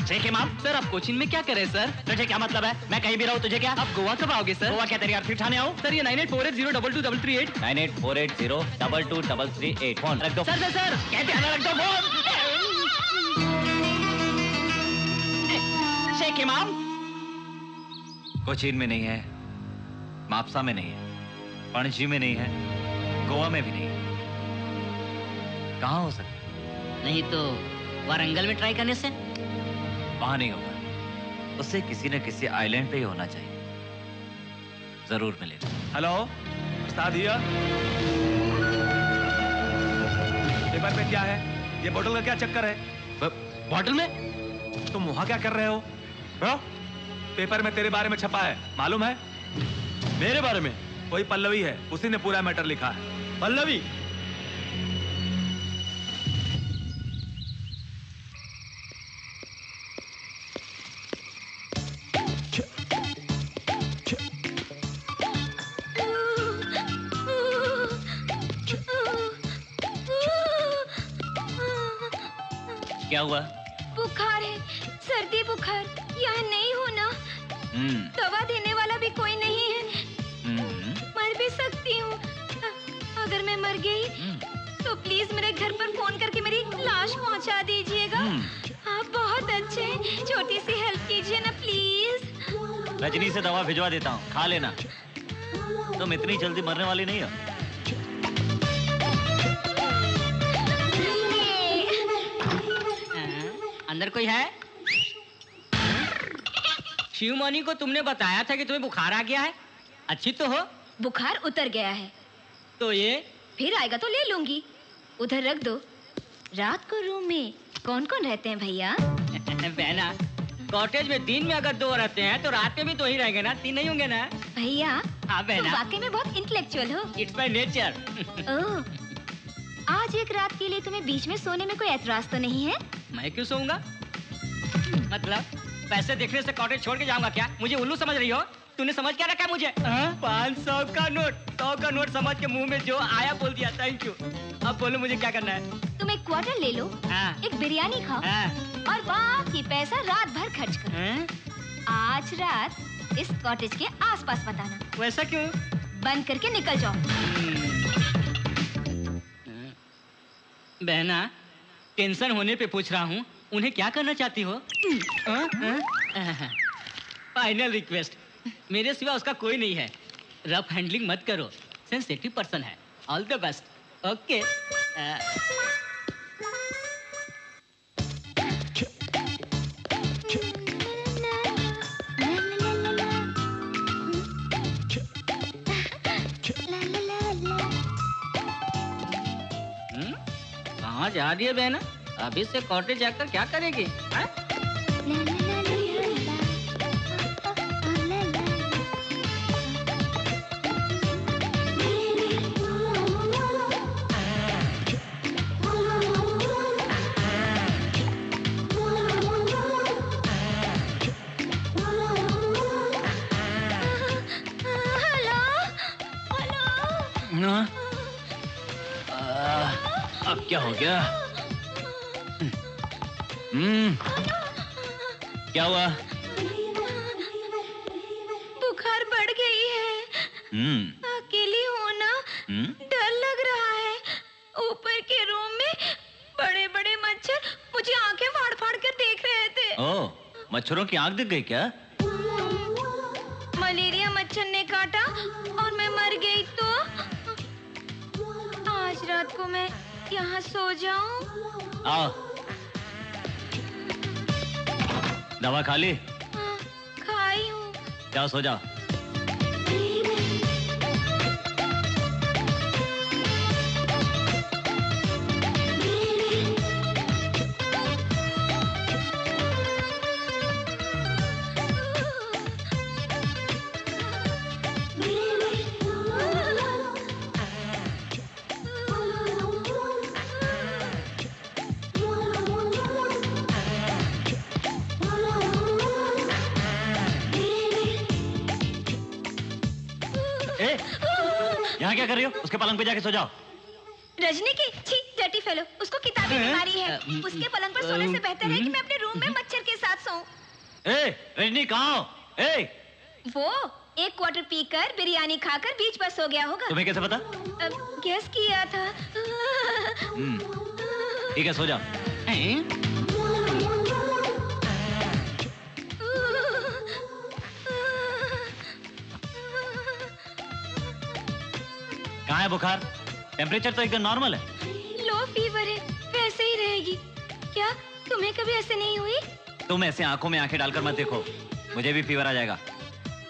S6: शेख इमाम,
S4: सर आप कोचिन में क्या कर रहे हैं सर?
S6: तुझे क्या मतलब है? मैं कहीं भी रहूं, तुझे क्या?
S4: आप गोवा कब आओगे सर?
S6: गोवा क्या तेरी अर्थी उठाने आऊं?
S4: सर ये 9848022338।
S6: 9848022338। फोन रख दो।
S4: सर
S6: कहते हैं ना, रख दो फोन। शेख इमाम कोचीन में नहीं है, मापसा में नहीं है, पणजी में नहीं है, गोवा में भी नहीं है। कहाँ हो सकता?
S7: नहीं तो वारंगल में ट्राई करने से?
S6: वहां नहीं होगा, उससे किसी न किसी आइलैंड पे ही होना चाहिए। जरूर मिलेगा।
S9: Hello Ustad here. पेपर पे क्या है? ये बोतल का क्या चक्कर है?
S4: बोतल में?
S9: तुम वहां क्या कर रहे हो? पेपर में तेरे बारे में छपा है, मालूम है?
S10: मेरे बारे में?
S9: कोई पल्लवी है, उसी ने पूरा मैटर लिखा है।
S10: पल्लवी?
S6: क्या हुआ?
S3: बुखार है, सर्दी बुखार। यहाँ नहीं हो ना? दवा देने वाला भी कोई नहीं है। मर भी सकती हूँ। अगर मैं मर गई तो प्लीज मेरे घर पर फोन करके मेरी लाश पहुँचा दीजिएगा। आप बहुत अच्छे हैं, छोटी सी हेल्प कीजिए ना प्लीज।
S6: रजनी से दवा भिजवा देता हूँ, खा लेना। तुम इतनी जल्दी मरने वाली नहीं हो।
S7: अंदर कोई है? शिवमणि को तुमने बताया था कि तुम्हें बुखार आ गया है। अच्छी तो हो?
S3: बुखार उतर गया है।
S7: तो ये
S3: फिर आएगा तो ले लूंगी। उधर रख दो। रात को रूम में कौन कौन रहते हैं भैया?
S7: बहना, कॉटेज में दिन में अगर 2 रहते हैं तो रात में भी 2 ही रहेंगे ना? 3 नहीं होंगे ना?
S3: भैया
S7: हाँ बहना,
S3: वाकई में बहुत इंटेलेक्चुअल हो।
S7: It's my nature.
S3: ओह, आज एक रात के लिए तुम्हें बीच में सोने में कोई एतराज तो नहीं है?
S7: मैं क्यों सोऊंगा? मतलब पैसे देखने से कॉटेज छोड़ के जाऊंगा क्या? मुझे उल्लू समझ रही हो? तूने समझ क्या रखा है मुझे? 500 का नोट, 100 का नोट समझ के मुंह में जो आया बोल दिया। Thank you. अब बोलो मुझे क्या करना है?
S3: तुम एक क्वार्टर ले लो, एक बिरयानी खाओ और बाकी पैसा रात भर खर्च करो। आज रात इस कॉटेज के आसपास बताना।
S7: वैसा क्यों?
S3: बंद करके निकल जाओ।
S7: बहना, टेंशन होने पे पूछ रहा हूँ, उन्हें क्या करना चाहती हो? फाइनल रिक्वेस्ट, मेरे सिवा उसका कोई नहीं है। रफ हैंडलिंग मत करो, सेंसिटिव पर्सन है। All the best. ओके। कहाँ जा रही है बहना? अभी से कॉटेज जाकर क्या करेगी?
S6: अब क्या हो गया? क्या हुआ?
S3: बुखार बढ़ गई है। अकेली हूँ ना, डर लग रहा है। ऊपर के रूम में बड़े-बड़े मच्छर मुझे आंखें फाड़-फाड़ कर देख रहे थे।
S6: ओह, मच्छरों की आंख दिख गई क्या?
S3: मलेरिया मच्छर ने काटा और मैं मर गई तो आज रात को मैं यहाँ सो जाऊं?
S6: आओ। दवा खा ली?
S3: खाई हूँ।
S6: जाओ सो जाओ। यहाँ क्या कर रही हो? उसके पलंग पे जाके सो जाओ।
S3: रजनी की छी डर्टी फेलो, उसको किताबी बीमारी है। उसके पलंग पर सोने से बेहतर है कि मैं अपने रूम में मच्छर के साथ सोऊं।
S6: ए, रजनी कहाँ हो? ए!
S3: वो एक क्वार्टर पीकर बिरयानी खाकर बीच बस हो गया होगा।
S6: तुम्हें कैसे पता?
S3: गेस किया था।
S6: ठीक है, सो जाओ। कहाँ है बुखार? टेम्परेचर तो एकदम नॉर्मल है।
S3: लो फीवर है, वैसे ही रहेगी। क्या तुम्हें कभी ऐसे नहीं हुई?
S6: तुम ऐसे आंखों में आंखें डालकर मत देखो, मुझे भी फीवर आ जाएगा।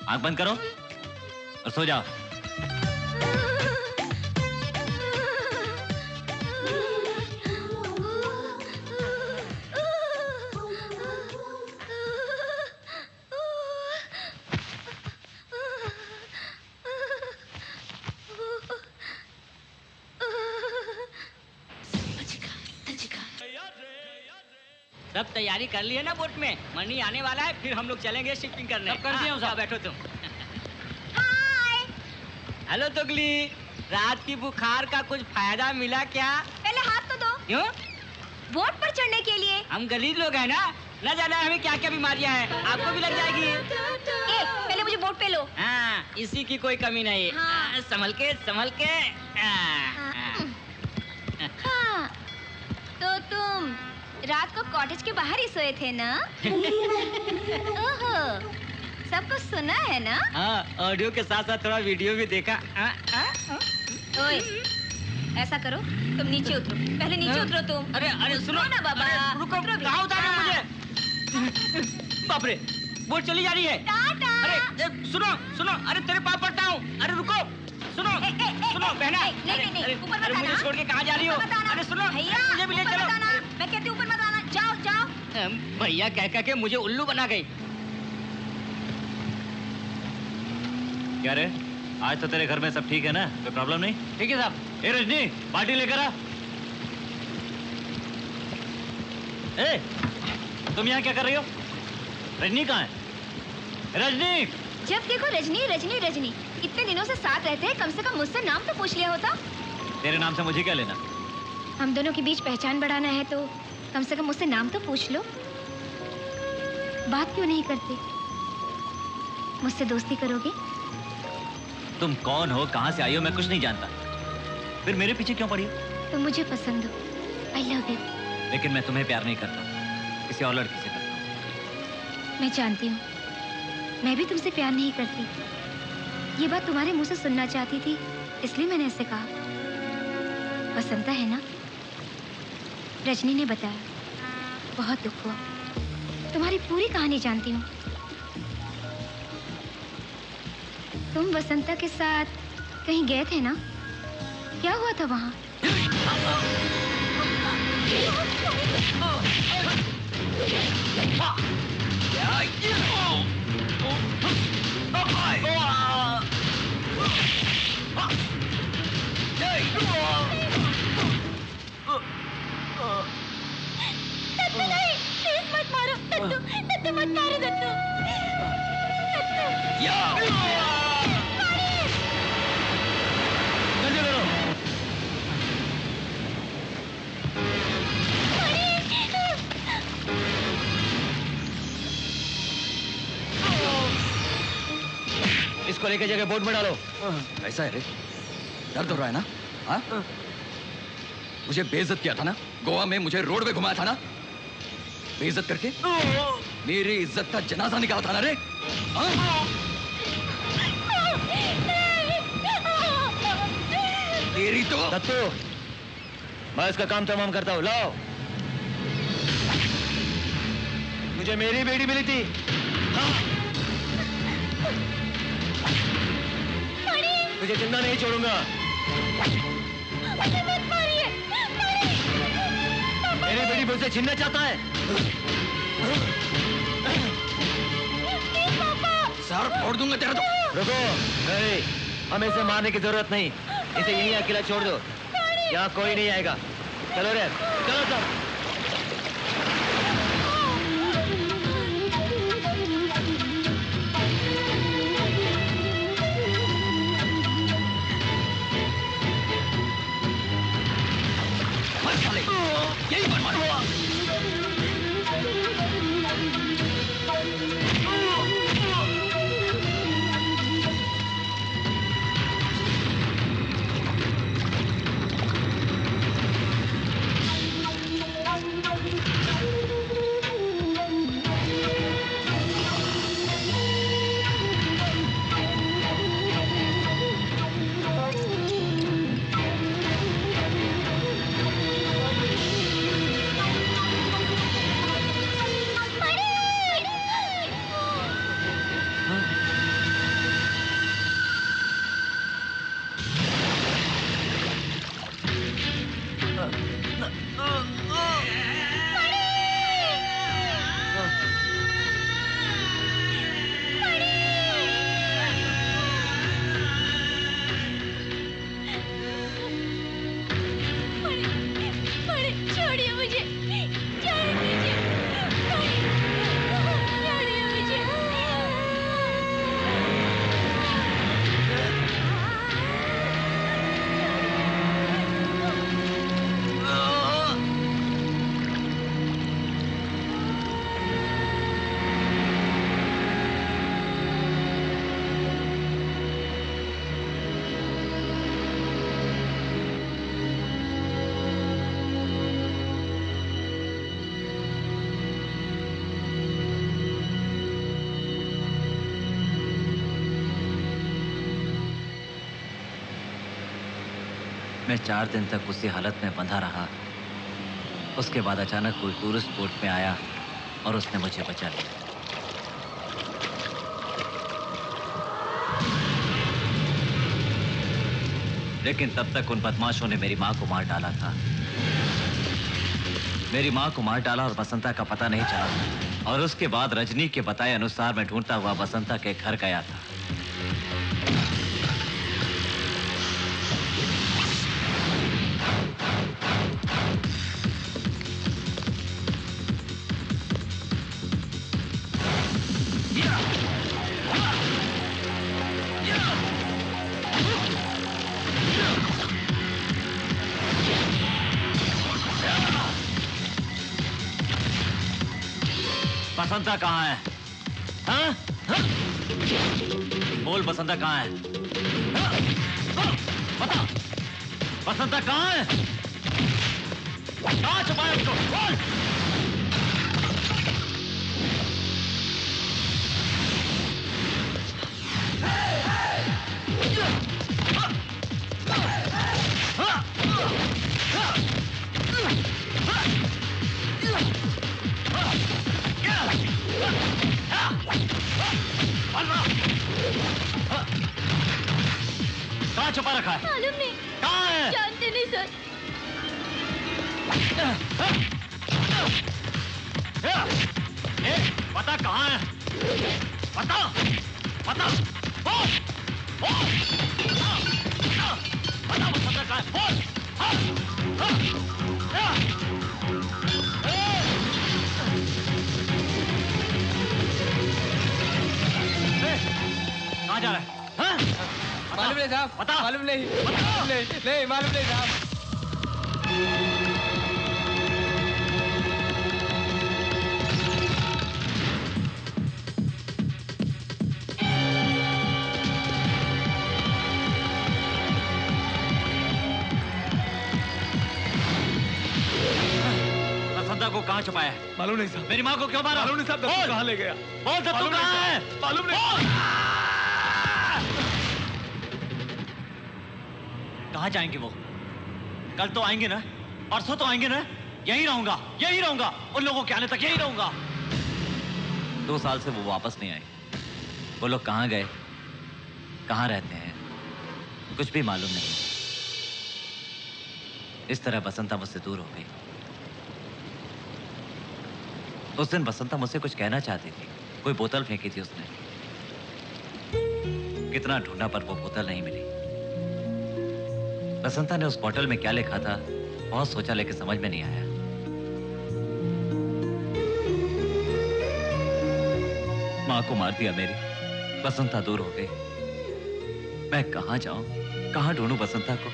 S6: आंख बंद करो और सो जाओ।
S7: सब तैयारी कर ली है ना बोट में? मनी आने वाला है, फिर हम लोग चलेंगे शिपिंग करने।
S4: सब कर दिया हूं,
S7: हाँ, बैठो तुम। हेलो तुगली, रात की बुखार का कुछ फायदा मिला क्या?
S3: पहले हाथ तो दो।
S7: क्यों?
S3: बोट पर चढ़ने के लिए।
S7: हम गरीब लोग हैं ना, न जाना हमें क्या क्या बीमारियां हैं, आपको भी लग जाएगी।
S3: पहले मुझे बोट पे लो।
S7: हाँ, इसी की कोई कमी नहीं।
S3: हाँ।
S7: संभल के संभल के।
S3: हाँ, तो तुम रात को कॉटेज के बाहर ही सोए थे ना? ओहो, सब कुछ सुना है ना?
S7: हाँ, ऑडियो के साथ साथ थोड़ा वीडियो भी देखा।
S3: ओए, ऐसा करो, तुम नीचे उतरो। पहले नीचे उतरो तुम।
S7: अरे अरे सुनो
S3: ना बाबा।
S7: रुको, कहाँ उतारो मुझे? बाप रे, बोट चली जा रही है।
S3: टाटा।
S7: अरे सुनो सुनो, अरे तेरे पाँव पड़ता हूँ। अरे रुको, सुनो सुनो बहना।
S3: नहीं, ऊपर मत आना।
S7: मुझे छोड़ के कहाँ जा रही हो? अरे सुनो,
S3: भैया,
S7: मुझे भी ले
S3: ऊपर
S7: चलो।
S3: मत आना। मैं कहती हूँ ऊपर मत आना। जाओ जाओ।
S7: भैया कह के मुझे उल्लू बना गई।
S6: क्या रे, आज तो तेरे घर में सब ठीक है ना? कोई प्रॉब्लम नहीं?
S4: ठीक है साहब।
S6: ए रजनी, बाल्टी लेकर आ। ए, तुम यहाँ क्या कर रही हो? रजनी कहाँ है? रजनी!
S3: जब देखो रजनी रजनी रजनी। इतने दिनों से साथ रहते हैं, कम से कम मुझसे नाम तो पूछ लिया होता।
S6: तेरे नाम से मुझे क्या लेना?
S3: हम दोनों के बीच पहचान बढ़ाना है तो कम से कम मुझसे नाम तो पूछ लो। बात क्यों नहीं करते? मुझसे दोस्ती करोगे?
S6: तुम कौन हो, कहाँ से आई हो, मैं कुछ नहीं जानता। फिर मेरे पीछे क्यों पड़ी हो?
S3: तुम मुझे पसंद हो, आई लव यू।
S6: लेकिन मैं तुम्हें प्यार नहीं करता, किसी और लड़की से करता हूँ।
S3: मैं जानती हूँ, मैं भी तुमसे प्यार नहीं करती। ये बात तुम्हारे मुंह से सुनना चाहती थी, इसलिए मैंने ऐसे कहा। वसंता है ना? रजनी ने बताया, बहुत दुख हुआ। तुम्हारी पूरी कहानी जानती हूँ। तुम वसंता के साथ कहीं गए थे ना? क्या हुआ था वहाँ?
S8: दत्तू नहीं, प्लीज मत मारो। दत्तू, दत्तू मत मारो। दत्तू,
S14: जल्दी करो। इसको लेकर जगह बोट में डालो।
S2: ऐसा है रे? दर्द हो रहा है ना? हाँ? मुझे बेइज्जत किया था ना? गोवा में मुझे रोड पे घुमाया था ना? बेइज्जत करके मेरी इज्जत का जनाजा निकाला था ना रे? हाँ? तेरी तो
S14: दत्तू, मैं इसका काम तमाम करता हूँ। लाओ। मुझे मेरी बेटी मिली थी। हाँ? तुझे जिंदा नहीं छोड़ूंगा। मेरी बेटी मुझसे छीनना चाहता है।
S2: सर फोड़ दूंगा तेरा तो।
S14: रुको, नहीं, हमें इसे मारने की जरूरत नहीं। इसे यहीं अकेला छोड़ दो, यहाँ कोई नहीं आएगा। चलो रे, चलो सब।
S2: यही बन मारो।
S8: छोड़िए मुझे, छोड़ दीजिए, छोड़िए मुझे।
S6: मैं 4 दिन तक उसी हालत में बंधा रहा। उसके बाद अचानक कोई टूरिस्ट बोट में आया और उसने मुझे बचा लिया। लेकिन तब तक उन बदमाशों ने मेरी माँ को मार डाला था। मेरी माँ को मार डाला और बसंता का पता नहीं चला। और उसके बाद रजनी के बताए अनुसार मैं ढूंढता हुआ बसंता के घर गया था। बसंता कहाँ है? हाँ? हाँ? बोल बसंता कहाँ है? हाँ? बता, बसंता कहाँ है? कहाँ छुपाया उसको? बोल! कहाँ छुपा रखा है?
S8: मालूम नहीं।
S6: कहाँ है?
S8: जानते नहीं सर।
S6: पता कहाँ है? पता पता बोल बोल पता पता कहाँ है? बोल कहाँ जा रहा है?
S4: मालूम नहीं साहब, मालूम नहीं, नहीं मालूम नहीं साहब।
S6: वसंता को कहाँ छुपाया है?
S9: मालूम नहीं साहब।
S6: मेरी माँ को क्यों मारा?
S9: मालूम नहीं साहब। दत्तू कहाँ ले गया?
S6: बोल दत्तू कहाँ है?
S9: मालूम नहीं।
S6: कहाँ जाएंगे वो? कल तो आएंगे ना, परसों तो आएंगे ना। यहीं रहूंगा उन लोगों के आने तक यहीं रहूंगा। 2 साल से वो वापस नहीं आए। वो लोग कहाँ गए, कहाँ रहते हैं, कुछ भी मालूम नहीं। इस तरह बसंता मुझसे दूर हो गई। उस दिन बसंता मुझसे कुछ कहना चाहती थी, कोई बोतल फेंकी थी उसने। कितना ढूंढा पर वो बोतल नहीं मिली। बसंता ने उस बोतल में क्या लिखा था बहुत सोचा, लेकिन समझ में नहीं आया। मां को मार दिया मेरी, बसंता दूर हो गई। मैं कहां जाऊं, कहां ढूंढूं बसंता को?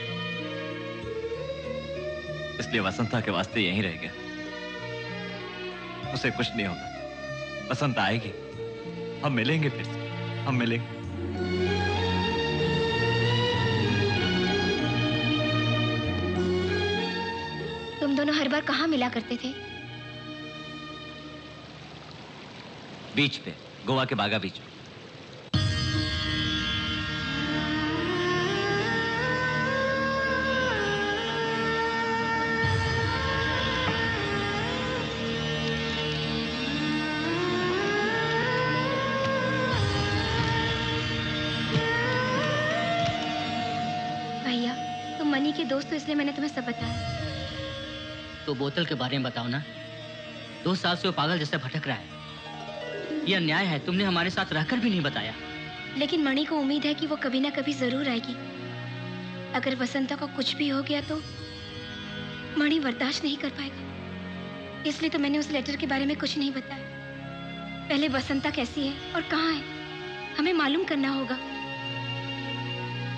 S6: इसलिए बसंता के वास्ते यहीं रह गया। उसे कुछ नहीं होगा, बसंता आएगी, हम मिलेंगे, फिर से हम मिलेंगे।
S3: तुम दोनों हर बार कहाँ मिला करते थे?
S6: बीच पे, गोवा के बागा बीच पे।
S3: भैया, तुम मनी के दोस्त हो इसलिए मैंने तुम्हें सब बताया।
S7: तो बोतल के बारे में बताओ ना। 2 साल से वो पागल जैसे भटक रहा है। ये अन्याय है, तुमने हमारे साथ रहकर भी नहीं बताया।
S3: लेकिन मणि को उम्मीद है कि वो कभी ना कभी जरूर आएगी। अगर वसंता को कुछ भी हो गया तो मणि बर्दाश्त नहीं कर पाएगा। इसलिए तो मैंने उस लेटर के बारे में कुछ नहीं बताया। पहले वसंता कैसी है और कहाँ है, हमें मालूम करना होगा।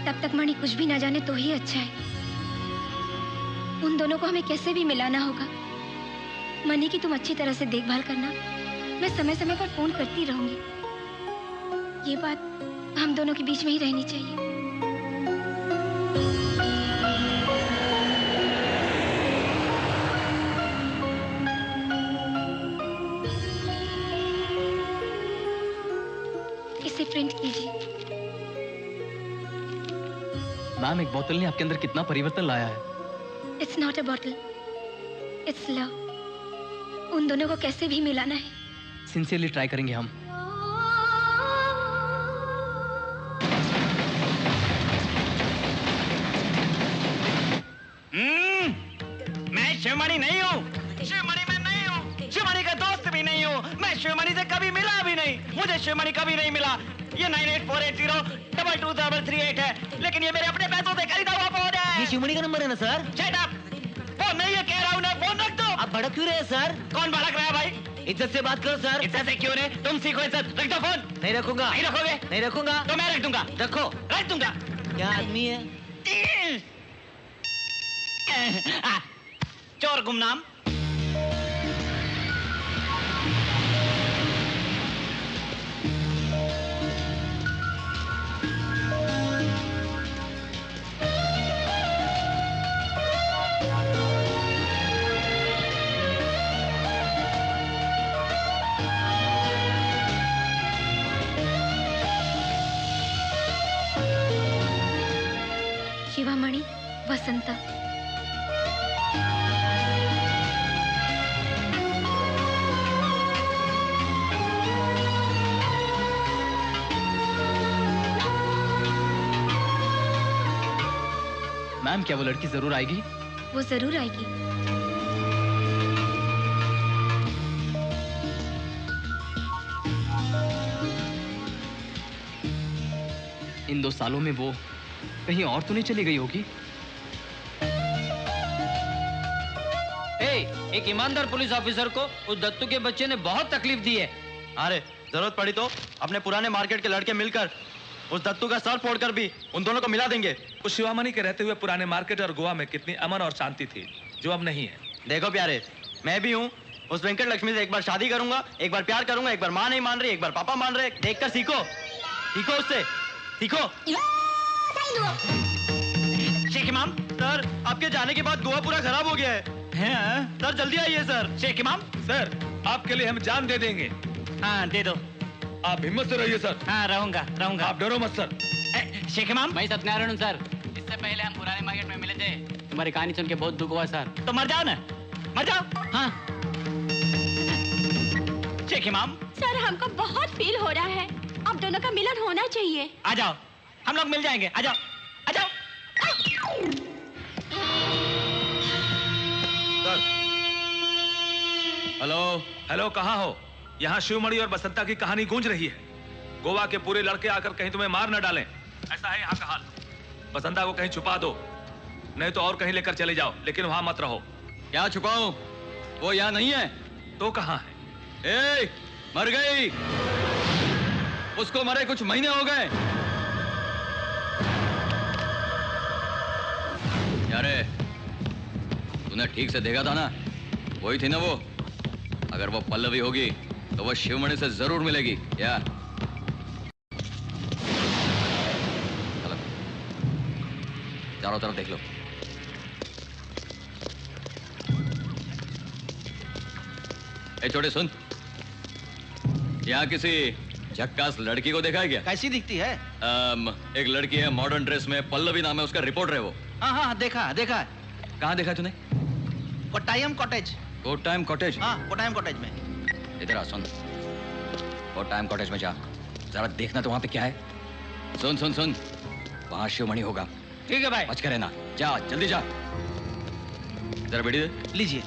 S3: तब तक मणि कुछ भी ना जाने तो ही अच्छा है। उन दोनों को हमें कैसे भी मिलाना होगा। मनी की तुम अच्छी तरह से देखभाल करना, मैं समय समय पर फोन करती रहूंगी। ये बात हम दोनों के बीच में ही रहनी चाहिए। इसे प्रिंट कीजिए।
S4: मैम, एक बोतल ने आपके अंदर कितना परिवर्तन लाया है।
S3: It's not a bottle. It's love. उन दोनों को कैसे भी मिलाना है।
S4: सिंसियरली ट्राई करेंगे हम।
S7: मैं शिवमणि नहीं हूँ। शिवमणि मैं नहीं हूँ। शिवमणि का दोस्त भी नहीं हूँ। मैं शिवमणि से कभी मिला भी नहीं। मुझे शिवमणि कभी नहीं मिला। ये 9848022338 है, लेकिन ये मेरे अपने पैसों से खरीदा हुआ फोन है।
S14: ये शिवमणि का नंबर है ना सर?
S7: Shut up! फोन नहीं है कह रहा हूँ ना, फोन रख दो।
S14: आप भड़क क्यों रहे हैं सर?
S7: कौन भड़क रहा है भाई?
S14: इज्जत से बात करो सर।
S7: इज्जत से क्यों नहीं? तुम सीखो इज्जत। रख दो फोन।
S14: नहीं रखूंगा।
S7: नहीं रखोगे?
S14: नहीं रखूंगा।
S7: तो मैं रख दूंगा।
S14: रखो।
S7: रख दूंगा।
S14: क्या आदमी है?
S7: चोर गुमनाम।
S3: शिवामणि, वसंता।
S4: मैम, क्या वो लड़की जरूर आएगी?
S3: वो जरूर आएगी।
S4: इन 2 सालों में वो कहीं और तो नहीं चली गई होगी?
S7: एक ईमानदार पुलिस ऑफिसर को उस दत्तू के बच्चे ने बहुत तकलीफ दी है।
S1: अरे जरूरत पड़ी तो अपने पुराने मार्केट के लड़के मिलकर उस दत्तू का सर फोड़कर भी उन दोनों को मिला देंगे।
S9: उस शिवामणि के रहते हुए पुराने मार्केट और गोवा में कितनी अमन और शांति थी, जो अब नहीं है।
S1: देखो प्यारे, मैं भी हूँ उस वेंकट लक्ष्मी से एक बार शादी करूंगा, एक बार प्यार करूंगा, एक बार माँ नहीं मान रही, एक बार पापा मान रहे। देखकर सीखो, सीखो उससे, सीखो।
S6: शेख इमाम।
S1: सर, आपके जाने के बाद गोवा पूरा खराब हो गया है। सर जल्दी आइए सर।
S6: शेख इमाम।
S9: सर, आपके लिए हम जान दे देंगे।
S6: हाँ दे दो।
S9: आप हिम्मत से रहिए सर।
S6: हाँ रहूंगा।
S9: आप डरो मत सर।
S6: शेख इमाम।
S7: मैं सत्यनारायण हूँ सर। इससे पहले हम पुराने मार्केट में मिले थे। तुम्हारी कहानी सुन के बहुत दुख हुआ सर।
S6: तो मर जाओ ना, मर जाओ।
S7: हाँ।
S6: शेख इमाम।
S8: सर, हमको बहुत फील हो रहा है, आप दोनों का मिलन होना चाहिए।
S6: आ जाओ, हम लोग मिल जाएंगे। आ जाओ, आ जाओ।
S9: सर।
S2: हेलो।
S9: हेलो, कहाँ हो? यहाँ शिवमणि और बसंता की कहानी गूंज रही है। गोवा के पूरे लड़के आकर कहीं तुम्हें मार न डालें, ऐसा है यहाँ का हाल। बसंता को कहीं छुपा दो, नहीं तो और कहीं लेकर चले जाओ, लेकिन वहां मत रहो।
S2: क्या छुपाऊं? वो यहाँ नहीं है।
S9: तो कहाँ है?
S2: ए, मर गई। उसको मरे कुछ महीने हो गए। यारे, तूने ठीक से देखा था ना? वही थी ना वो। अगर वो पल्लवी होगी तो वो शिवमणि से जरूर मिलेगी। या चलो, चारों तरफ देख लो। ए छोटे सुन, यहाँ किसी झक्कास लड़की को देखा है क्या?
S5: कैसी दिखती है?
S2: एक लड़की है मॉडर्न ड्रेस में, पल्लवी नाम है उसका, रिपोर्टर है वो।
S5: हाँ, देखा देखा।
S2: कहाँ देखा है तूने?
S5: कोट्टायम कॉटेज।
S2: कोट्टायम कॉटेज?
S5: हाँ, कोट्टायम कॉटेज में।
S2: इधर आ, सुन। कोट्टायम कॉटेज में जा, जरा देखना तो वहां पे क्या है। सुन सुन सुन, वहां शिवमणि होगा।
S7: ठीक है भाई।
S2: बच के रहना, जा जल्दी जा। जरा बेटी दे।
S5: लीजिए।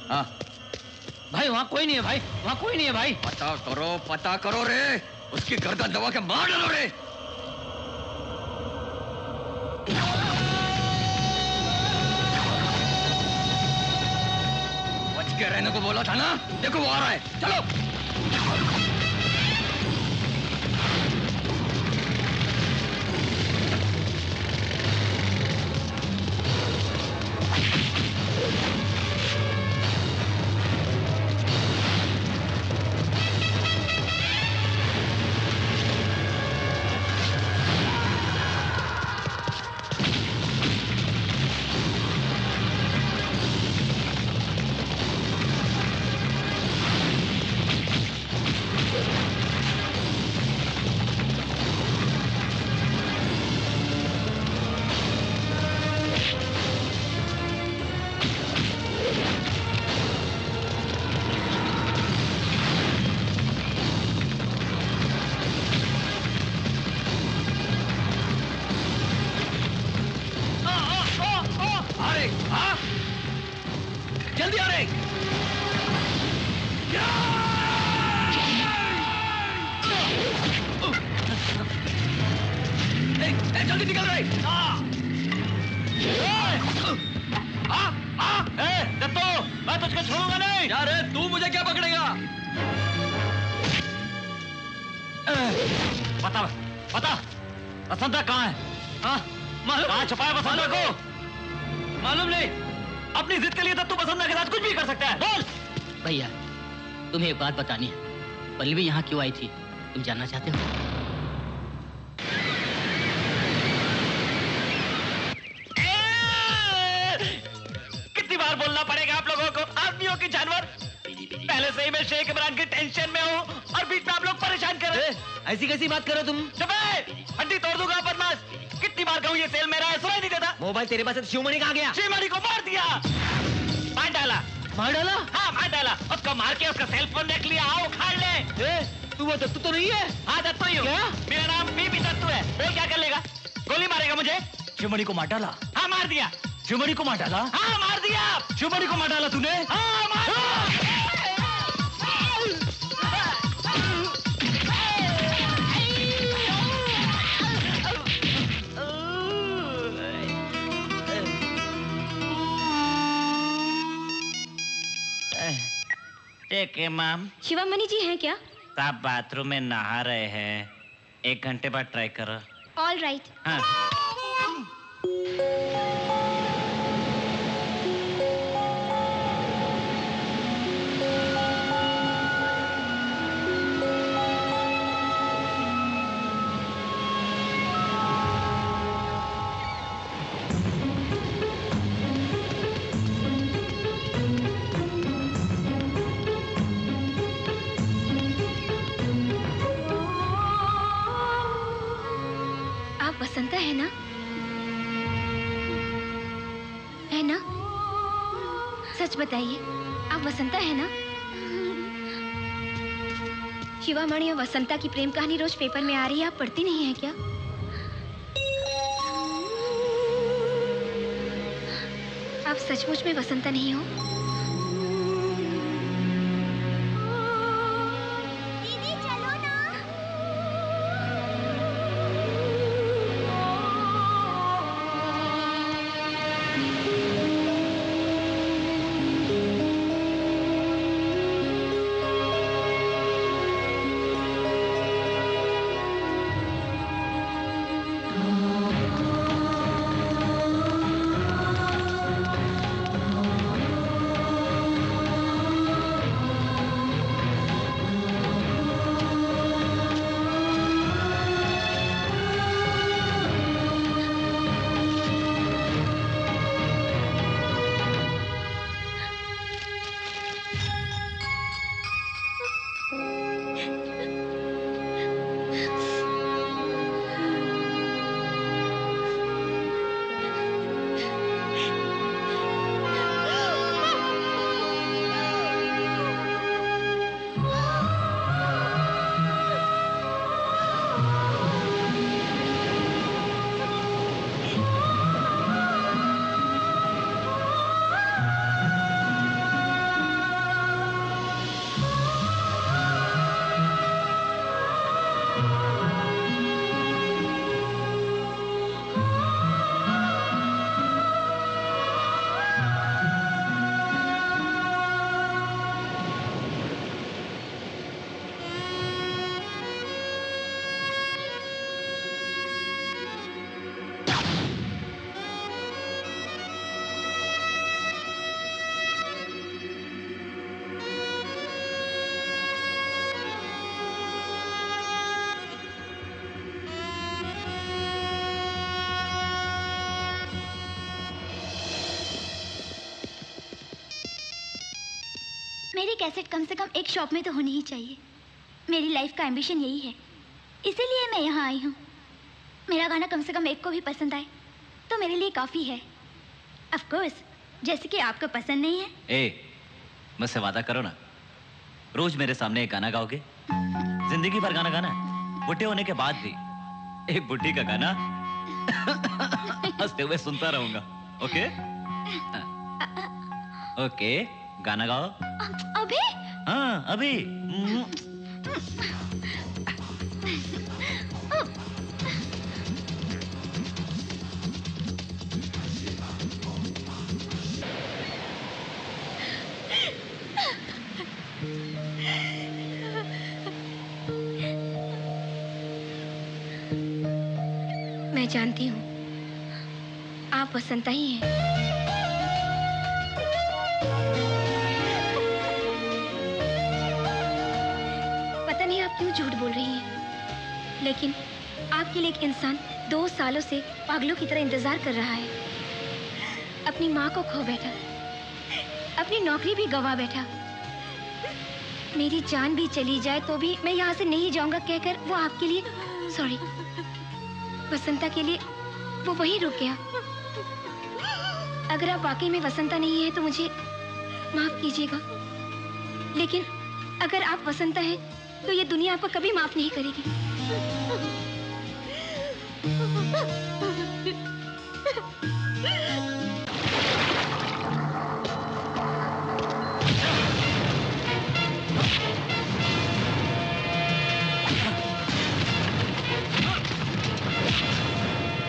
S2: हाँ
S7: भाई, वहाँ कोई नहीं है भाई, वहाँ कोई नहीं है भाई।
S2: पता करो रे, उसकी गर्दन दबा के मार डालो रे। बच के रहने को बोला था ना? देखो वो आ रहा है, चलो। जल्दी आ रहे। जल्दी निकल रहे।
S6: दत्तो, मैं तुझको छोड़ूंगा नहीं।
S2: यार तू मुझे क्या पकड़ेगा?
S6: बता बता, बसंता कहाँ है? कहाँ छुपाया बसंता को?
S7: मालूम नहीं।
S6: अपनी जिद के लिए दत्तू बसंता के साथ कुछ भी कर सकता है। बोल।
S7: भैया, तुम्हें एक बात बतानी है। पल्लवी यहाँ क्यों आई थी, तुम जानना चाहते हो?
S6: बोलना पड़ेगा आप लोगों को, आदमियों की जानवर। पहले से ही मैं शेख इमरान की टेंशन में हूँ और बीच में आप लोग परेशान कर रहे हैं।
S14: ऐसी कैसी बात करो तुम?
S6: चुप है, हड्डी तोड़ दूंगा बदमाश। कितनी बार कहूँ ये सेल मेरा है, सुनाई नहीं देता।
S14: मोबाइल तेरे पास है तो शिवमणि कहाँ गया?
S6: शिवमणि को मार दिया। मार डाला।
S14: मार डाला?
S6: हाँ मार डाला। उसको मार के उसका सेल फोन रख लिया। आओ उखाड़ ले।
S14: तू वो दत्तू तो नहीं है?
S6: हाँ दत्तू ही हूँ। मेरा नाम बीबी दत्तू है। बोल क्या कर लेगा? गोली मारेगा मुझे? शिवमणि को मार डाला? हाँ मार दिया।
S14: शिवमणि को मार डाला?
S6: हाँ मार दिया।
S14: शिवमणि को मार डाला तूने?
S6: हाँ मार
S7: ठीक है मैम।
S3: शिवामणि जी हैं क्या?
S7: आप बाथरूम में नहा रहे हैं, 1 घंटे बाद ट्राई करो।
S3: All right.
S7: हाँ।
S3: वसंता है ना? है ना? सच बताइए, आप वसंता है ना? शिवामणि और वसंता की प्रेम कहानी रोज पेपर में आ रही है, आप पढ़ती नहीं है क्या? आप सचमुच में वसंता नहीं हो? मेरी कैसेट कम से कम एक शॉप में तो होनी ही चाहिए। मेरी लाइफ का एम्बिशन यही है, इसीलिए मैं यहाँ आई हूँ। मेरा गाना कम से कम एक को भी पसंद आए तो मेरे लिए काफ़ी है। ऑफ कोर्स, जैसे कि आपको पसंद नहीं है।
S6: मुझसे वादा करो ना, रोज मेरे सामने एक गाना गाओगे? जिंदगी भर गाना गाना, बुढ़े होने के बाद भी एक बुढ़ी का गाना हंसते हुए सुनता रहूंगा। ओके? ओके, गाना गाओ।
S3: अभी?
S6: हाँ अभी।
S3: मैं जानती हूँ आप वसंता ही हैं। पता नहीं आप क्यों झूठ बोल रही हैं, लेकिन आपके लिए एक इंसान 2 सालों से पागलों की तरह इंतजार कर रहा है। अपनी माँ को खो बैठा, अपनी नौकरी भी गवा बैठा। मेरी जान भी चली जाए तो भी मैं यहाँ से नहीं जाऊंगा कहकर वो आपके लिए, सॉरी, वसंता के लिए वो वहीं रुक गया। अगर आप वाकई में वसंता नहीं है तो मुझे माफ कीजिएगा, लेकिन अगर आप वसंता हैं तो ये दुनिया आपको कभी माफ नहीं करेगी।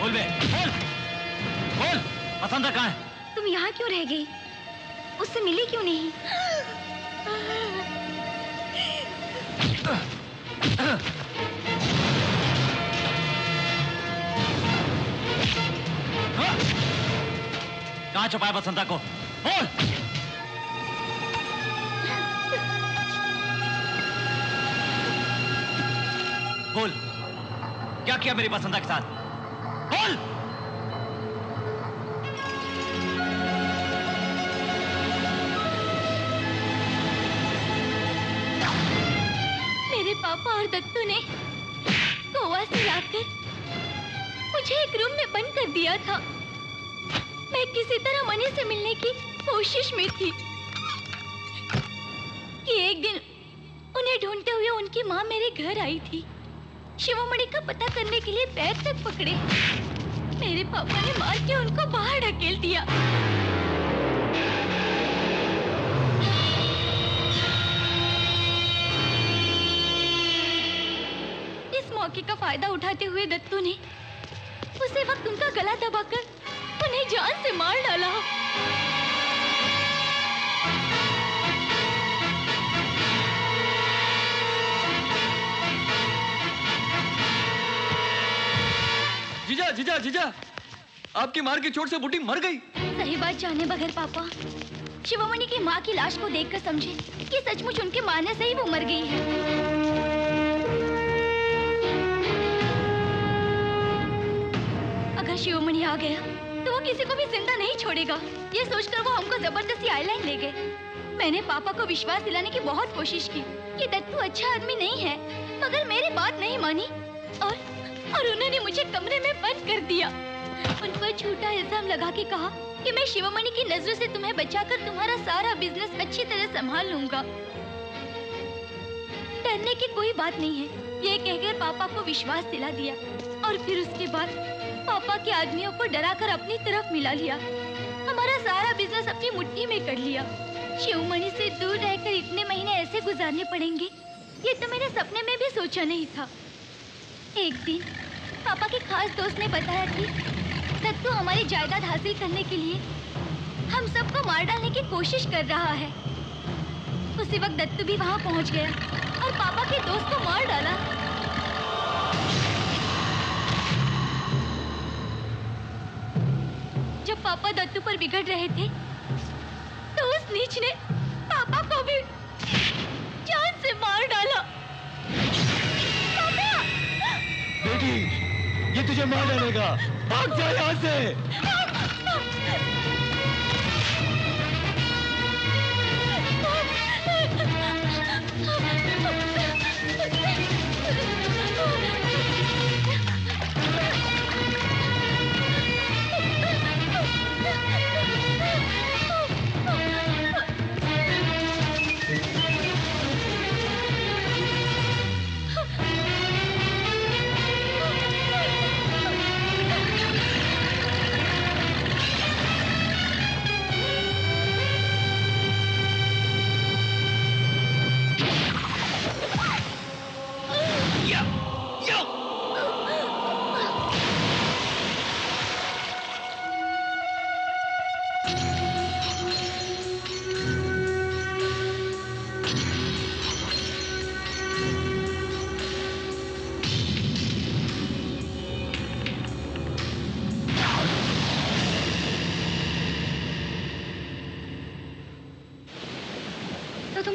S6: बोल बे, बोल, बोल, वसंता कहाँ है?
S3: तुम यहाँ क्यों रह गई? उससे मिली क्यों नहीं?
S6: कहाँ छुपाया वसंता को? बोल! बोल, क्या किया मेरी वसंता के साथ? बोल!
S8: मेरे पापा और दत्तू ने गोवा से लाकर मुझे एक रूम में बंद कर दिया था। मैं किसी तरह मणि से मिलने की कोशिश में थी कि एक दिन उन्हें ढूंढते हुए उनकी माँ मेरे घर आई थी। शिवमणि का पता करने के लिए पैर तक पकड़े। मेरे पापा ने मार के उनको बाहर ढकेल दिया। इस मौके का फायदा उठाते हुए दत्तू ने उसी वक्त उनका गला दबाकर उन्हें जान से मार डाला।
S2: जीजा, जीजा, जीजा, आपकी मार की चोट से बुड्ढी मर गई।
S8: सही बात जाने बगैर पापा शिवमणि की माँ की लाश को देखकर समझे कि सचमुच उनके मारने से ही वो मर गई है। अगर शिवमणि आ गया तो वो किसी को भी जिंदा नहीं छोड़ेगा। ये सोचकर वो हमको जबरदस्ती आइलैंड ले गए। मैंने पापा को विश्वास दिलाने की बहुत कोशिश की कि दत्तू अच्छा आदमी नहीं है, मगर मेरी बात नहीं मानी और उन्होंने मुझे कमरे में बंद कर दिया। उन पर झूठा इल्जाम लगा के कहा कि मैं शिवमणि की नजरों से तुम्हें बचाकर तुम्हारा सारा बिजनेस अच्छी तरह संभाल लूंगा। डरने की कोई बात नहीं है, ये कहकर पापा को विश्वास दिला दिया और फिर उसके बाद पापा के आदमियों को डराकर अपनी तरफ मिला लिया। हमारा सारा बिजनेस अपनी मुट्ठी में कर लिया। शिवमणि से दूर रहकर इतने महीने ऐसे गुजारने पड़ेंगे, ये तो मैंने सपने में भी सोचा नहीं था। एक दिन पापा के खास दोस्त ने बताया कि दत्तू हमारी जायदाद हासिल करने के लिए हम सबको मार डालने की कोशिश कर रहा है। उसी वक्त दत्तू भी वहां पहुंच गया और पापा के दोस्त को मार डाला। जब पापा दत्तू पर बिगड़ रहे थे तो उस नीच ने पापा को भी जान से मार डाला। पापा!
S14: बेटी, ये तुझे मार डालेगा। भाग जा यहाँ से।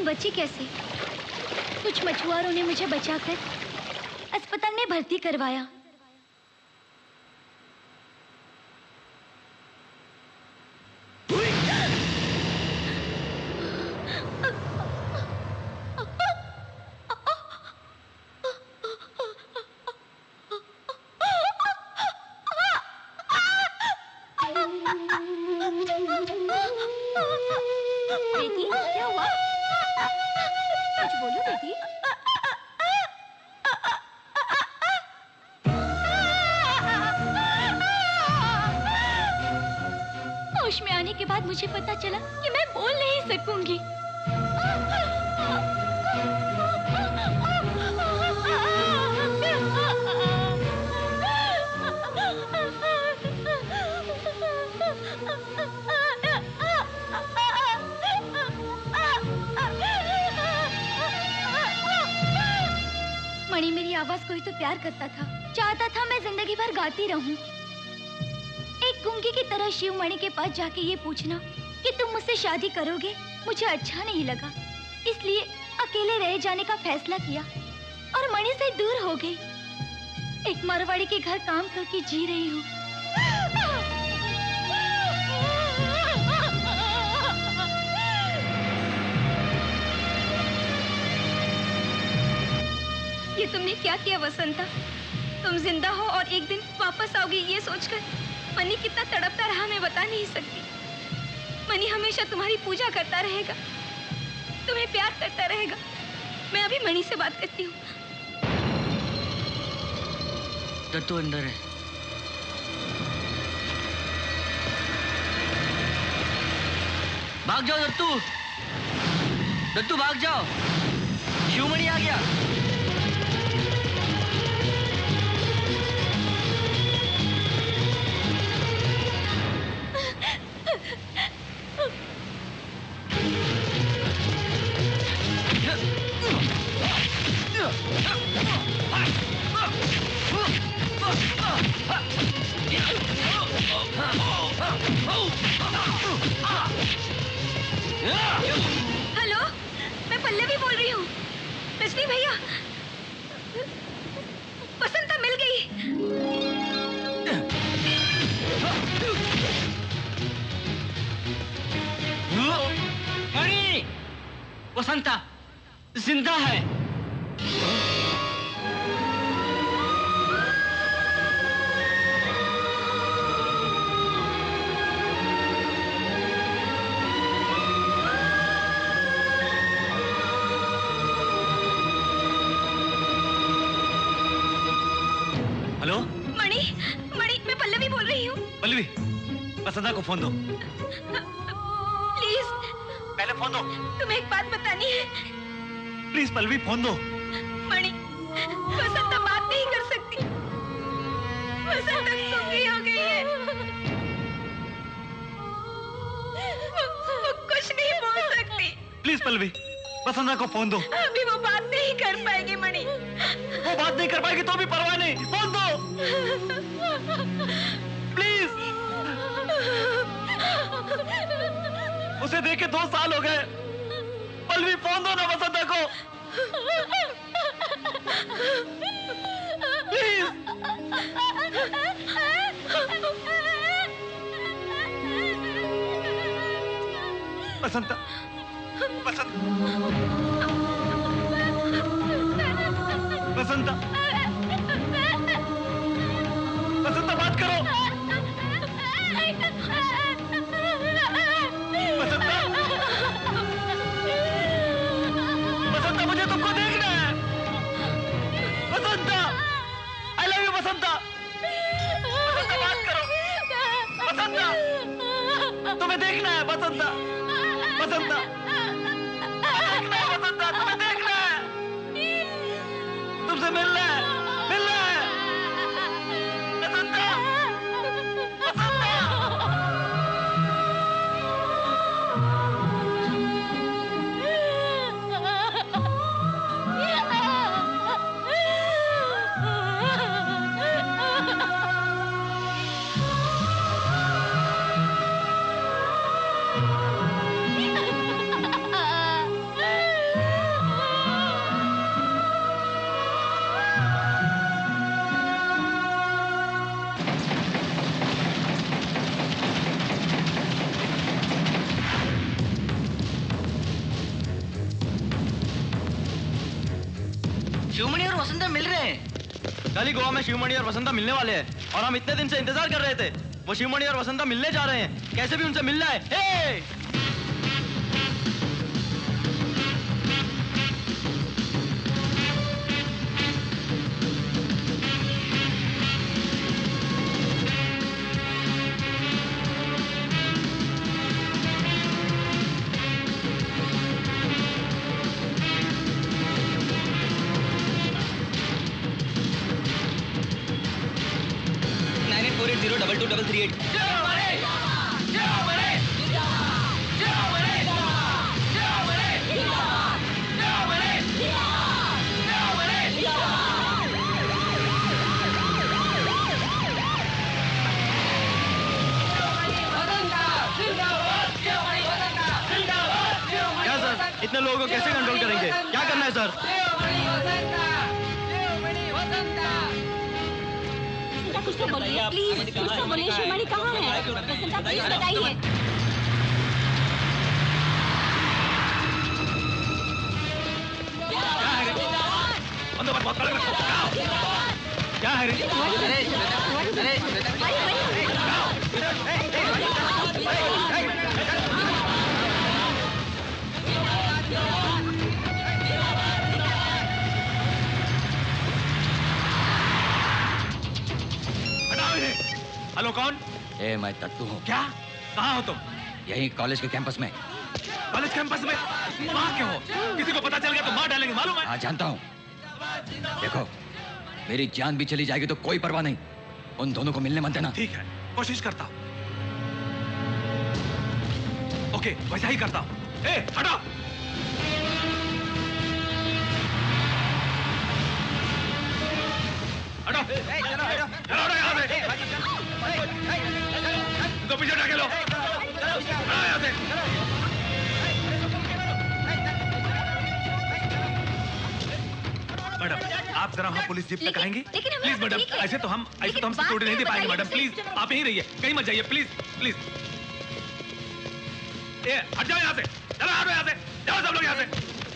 S3: बची कैसे? कुछ मछुआरों ने मुझे बचाकर अस्पताल में भर्ती करवाया।
S8: होश में आने के बाद मुझे पता चला कि मैं बोल नहीं सकूंगी।
S3: मणि मेरी आवाज को ही तो प्यार करता था, चाहता था मैं जिंदगी भर गाती रहूं। एक गूंगी की तरह शिव मणि के पास जाके ये पूछना कि तुम मुझसे शादी करोगे मुझे अच्छा नहीं लगा, इसलिए अकेले रह जाने का फैसला किया और मणि से दूर हो गई। एक मारवाड़ी के घर काम करके जी रही हूँ। ये तुमने क्या किया वसंता? तुम जिंदा हो और एक दिन वापस आओगी ये सोचकर मनी कितना तड़पता रहा मैं बता नहीं सकती। मनी हमेशा तुम्हारी पूजा करता रहेगा, तुम्हें प्यार करता रहेगा। मैं अभी मणि से बात करती हूँ।
S7: दत्तू अंदर है। भाग जाओ दत्तू, दत्तू भाग जाओ, शिवमणि आ गया।
S3: हेलो, मैं पल्लवी बोल रही हूँ। रजनी भैया, वसंता मिल गई।
S7: मणि, वसंता जिंदा है।
S6: हेलो
S3: मणि, मणि मैं पल्लवी बोल रही हूँ।
S6: पल्लवी, वसंता को फोन दो।
S3: प्लीज
S6: पहले फोन दो।
S3: तुम्हें एक बात बतानी है।
S6: प्लीज पल्लवी फोन दो।
S3: मणि, वसंता बात नहीं कर सकती। वसंता गूंगी हो गई है। वो कुछ नहीं बोल सकती।
S6: प्लीज पल्लवी, वसंता को फोन दो।
S3: अभी वो बात नहीं कर पाएगी मणि।
S6: वो बात नहीं कर पाएगी तो भी परवाह नहीं, फोन दो प्लीज। उसे देखे 2 साल हो गए। पल्लवी फोन दो ना वसंता को प्लीज। वसंता, वसंता, वसंता, वसंता बात करो। वसंता, वसंता मुझे तुमको देखना है। Vasanta, I love you Vasanta. Vasanta बात करो। वसंता, तुम्हें देखना है वसंता। वसंता, देखना है वसंता, तुम्हें देखना है। तुमसे मिलना है, मिलना है। वसंता, वसंता।
S7: शिवमणि और वसंता मिल रहे हैं।
S10: कल ही गोवा में शिवमणि और वसंता मिलने वाले हैं और हम इतने दिन से इंतजार कर रहे थे। वो शिवमणि और वसंता मिलने जा रहे हैं, कैसे भी उनसे मिलना है। हे!
S4: 94802238.
S10: क्या सर, इतने लोगों को कैसे कंट्रोल करेंगे? क्या करना है सर?
S8: कुछ तो बोलिए प्लीज, कुछ तो बोलिए। शिवमणि कहाँ है? वसंता प्लीज बताइए।
S9: क्या है रे? हेलो कौन?
S2: ए, मैं तत्तू हूँ।
S9: क्या? कहाँ हो तुम?
S2: यही कॉलेज के कैंपस में।
S9: कॉलेज कैंपस में? वहाँ क्यों हो? किसी को पता चल गया तो मार डालेंगे, मालूम है?
S2: हाँ जानता हूँ। देखो, मेरी जान भी चली जाएगी तो कोई परवाह नहीं। उन दोनों को मिलने मत देना।
S9: ठीक है, कोशिश करता हूँ। ओके, वैसा ही करता हूँ। ए, हटो! हटो! चलो यहाँ से! इनको पीछे ढकेलो! यहाँ से! मैडम, आप जरा वहाँ पुलिस जीप तक आएंगी? प्लीज मैडम, ऐसे तो हम सिक्योरिटी नहीं दे पाएंगे मैडम। प्लीज, आप यहीं रहिए, कहीं मत जाइए, प्लीज प्लीज। ए, हट जाओ यहाँ से! चलो हटो यहाँ से! जाओ सब लोग यहाँ से!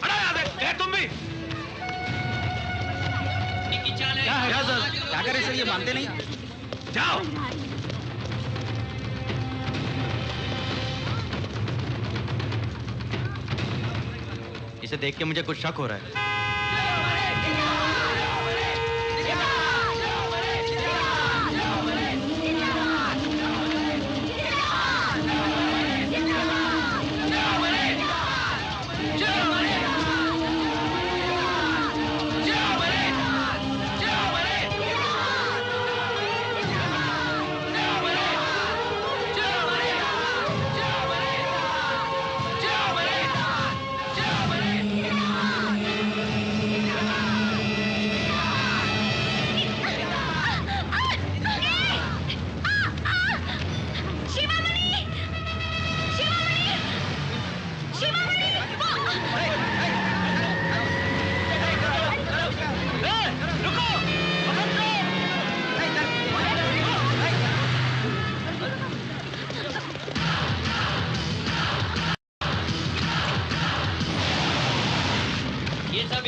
S9: हटो यहाँ से! ए, तुम भी!
S5: क्या है सर? क्या करें सर, ये मानते नहीं।
S9: जाओ!
S10: इसे देख के मुझे कुछ शक हो रहा है।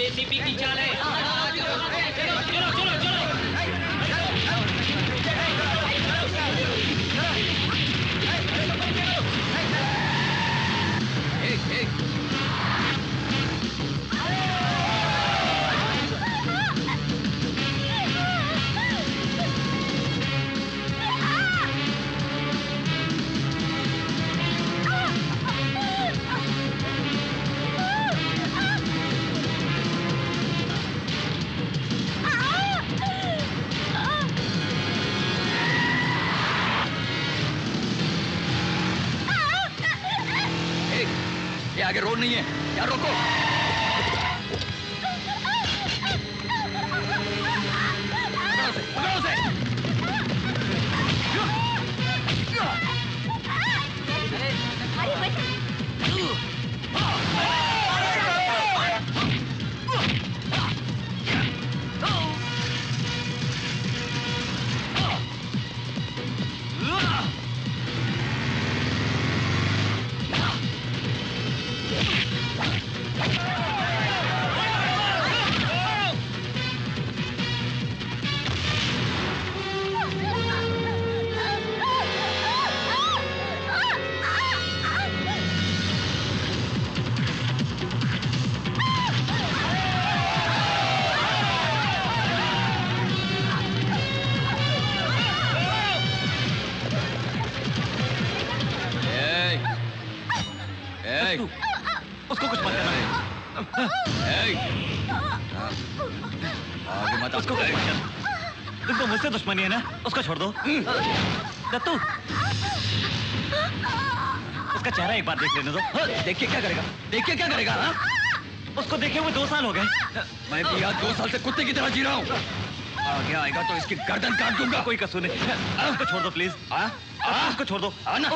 S7: एसीपी की चाल है। चलो चलो चलो।
S2: आगे रोड नहीं है, यार रोको।
S1: उसको कुछ मत करना।
S2: आगे मत,
S1: उसको कुछ मत करना। तुमको
S6: मुझसे दुश्मनी है ना, उसको छोड़ दो। दत्तू, उसका चेहरा एक बार देख लेने दो।
S2: देखिए क्या करेगा, देखिए क्या करेगा। हाँ?
S6: उसको देखे हुए 2 साल हो गए।
S2: मैं भी यहाँ 2 साल से कुत्ते की तरह जी रहा हूँ। आगे आएगा तो इसकी गर्दन काट दूंगा।
S6: कोई कसूर नहीं, उसको छोड़ दो प्लीज। उसको छोड़ दो।
S2: आना।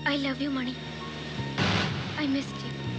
S3: I love you, Mani. I missed you.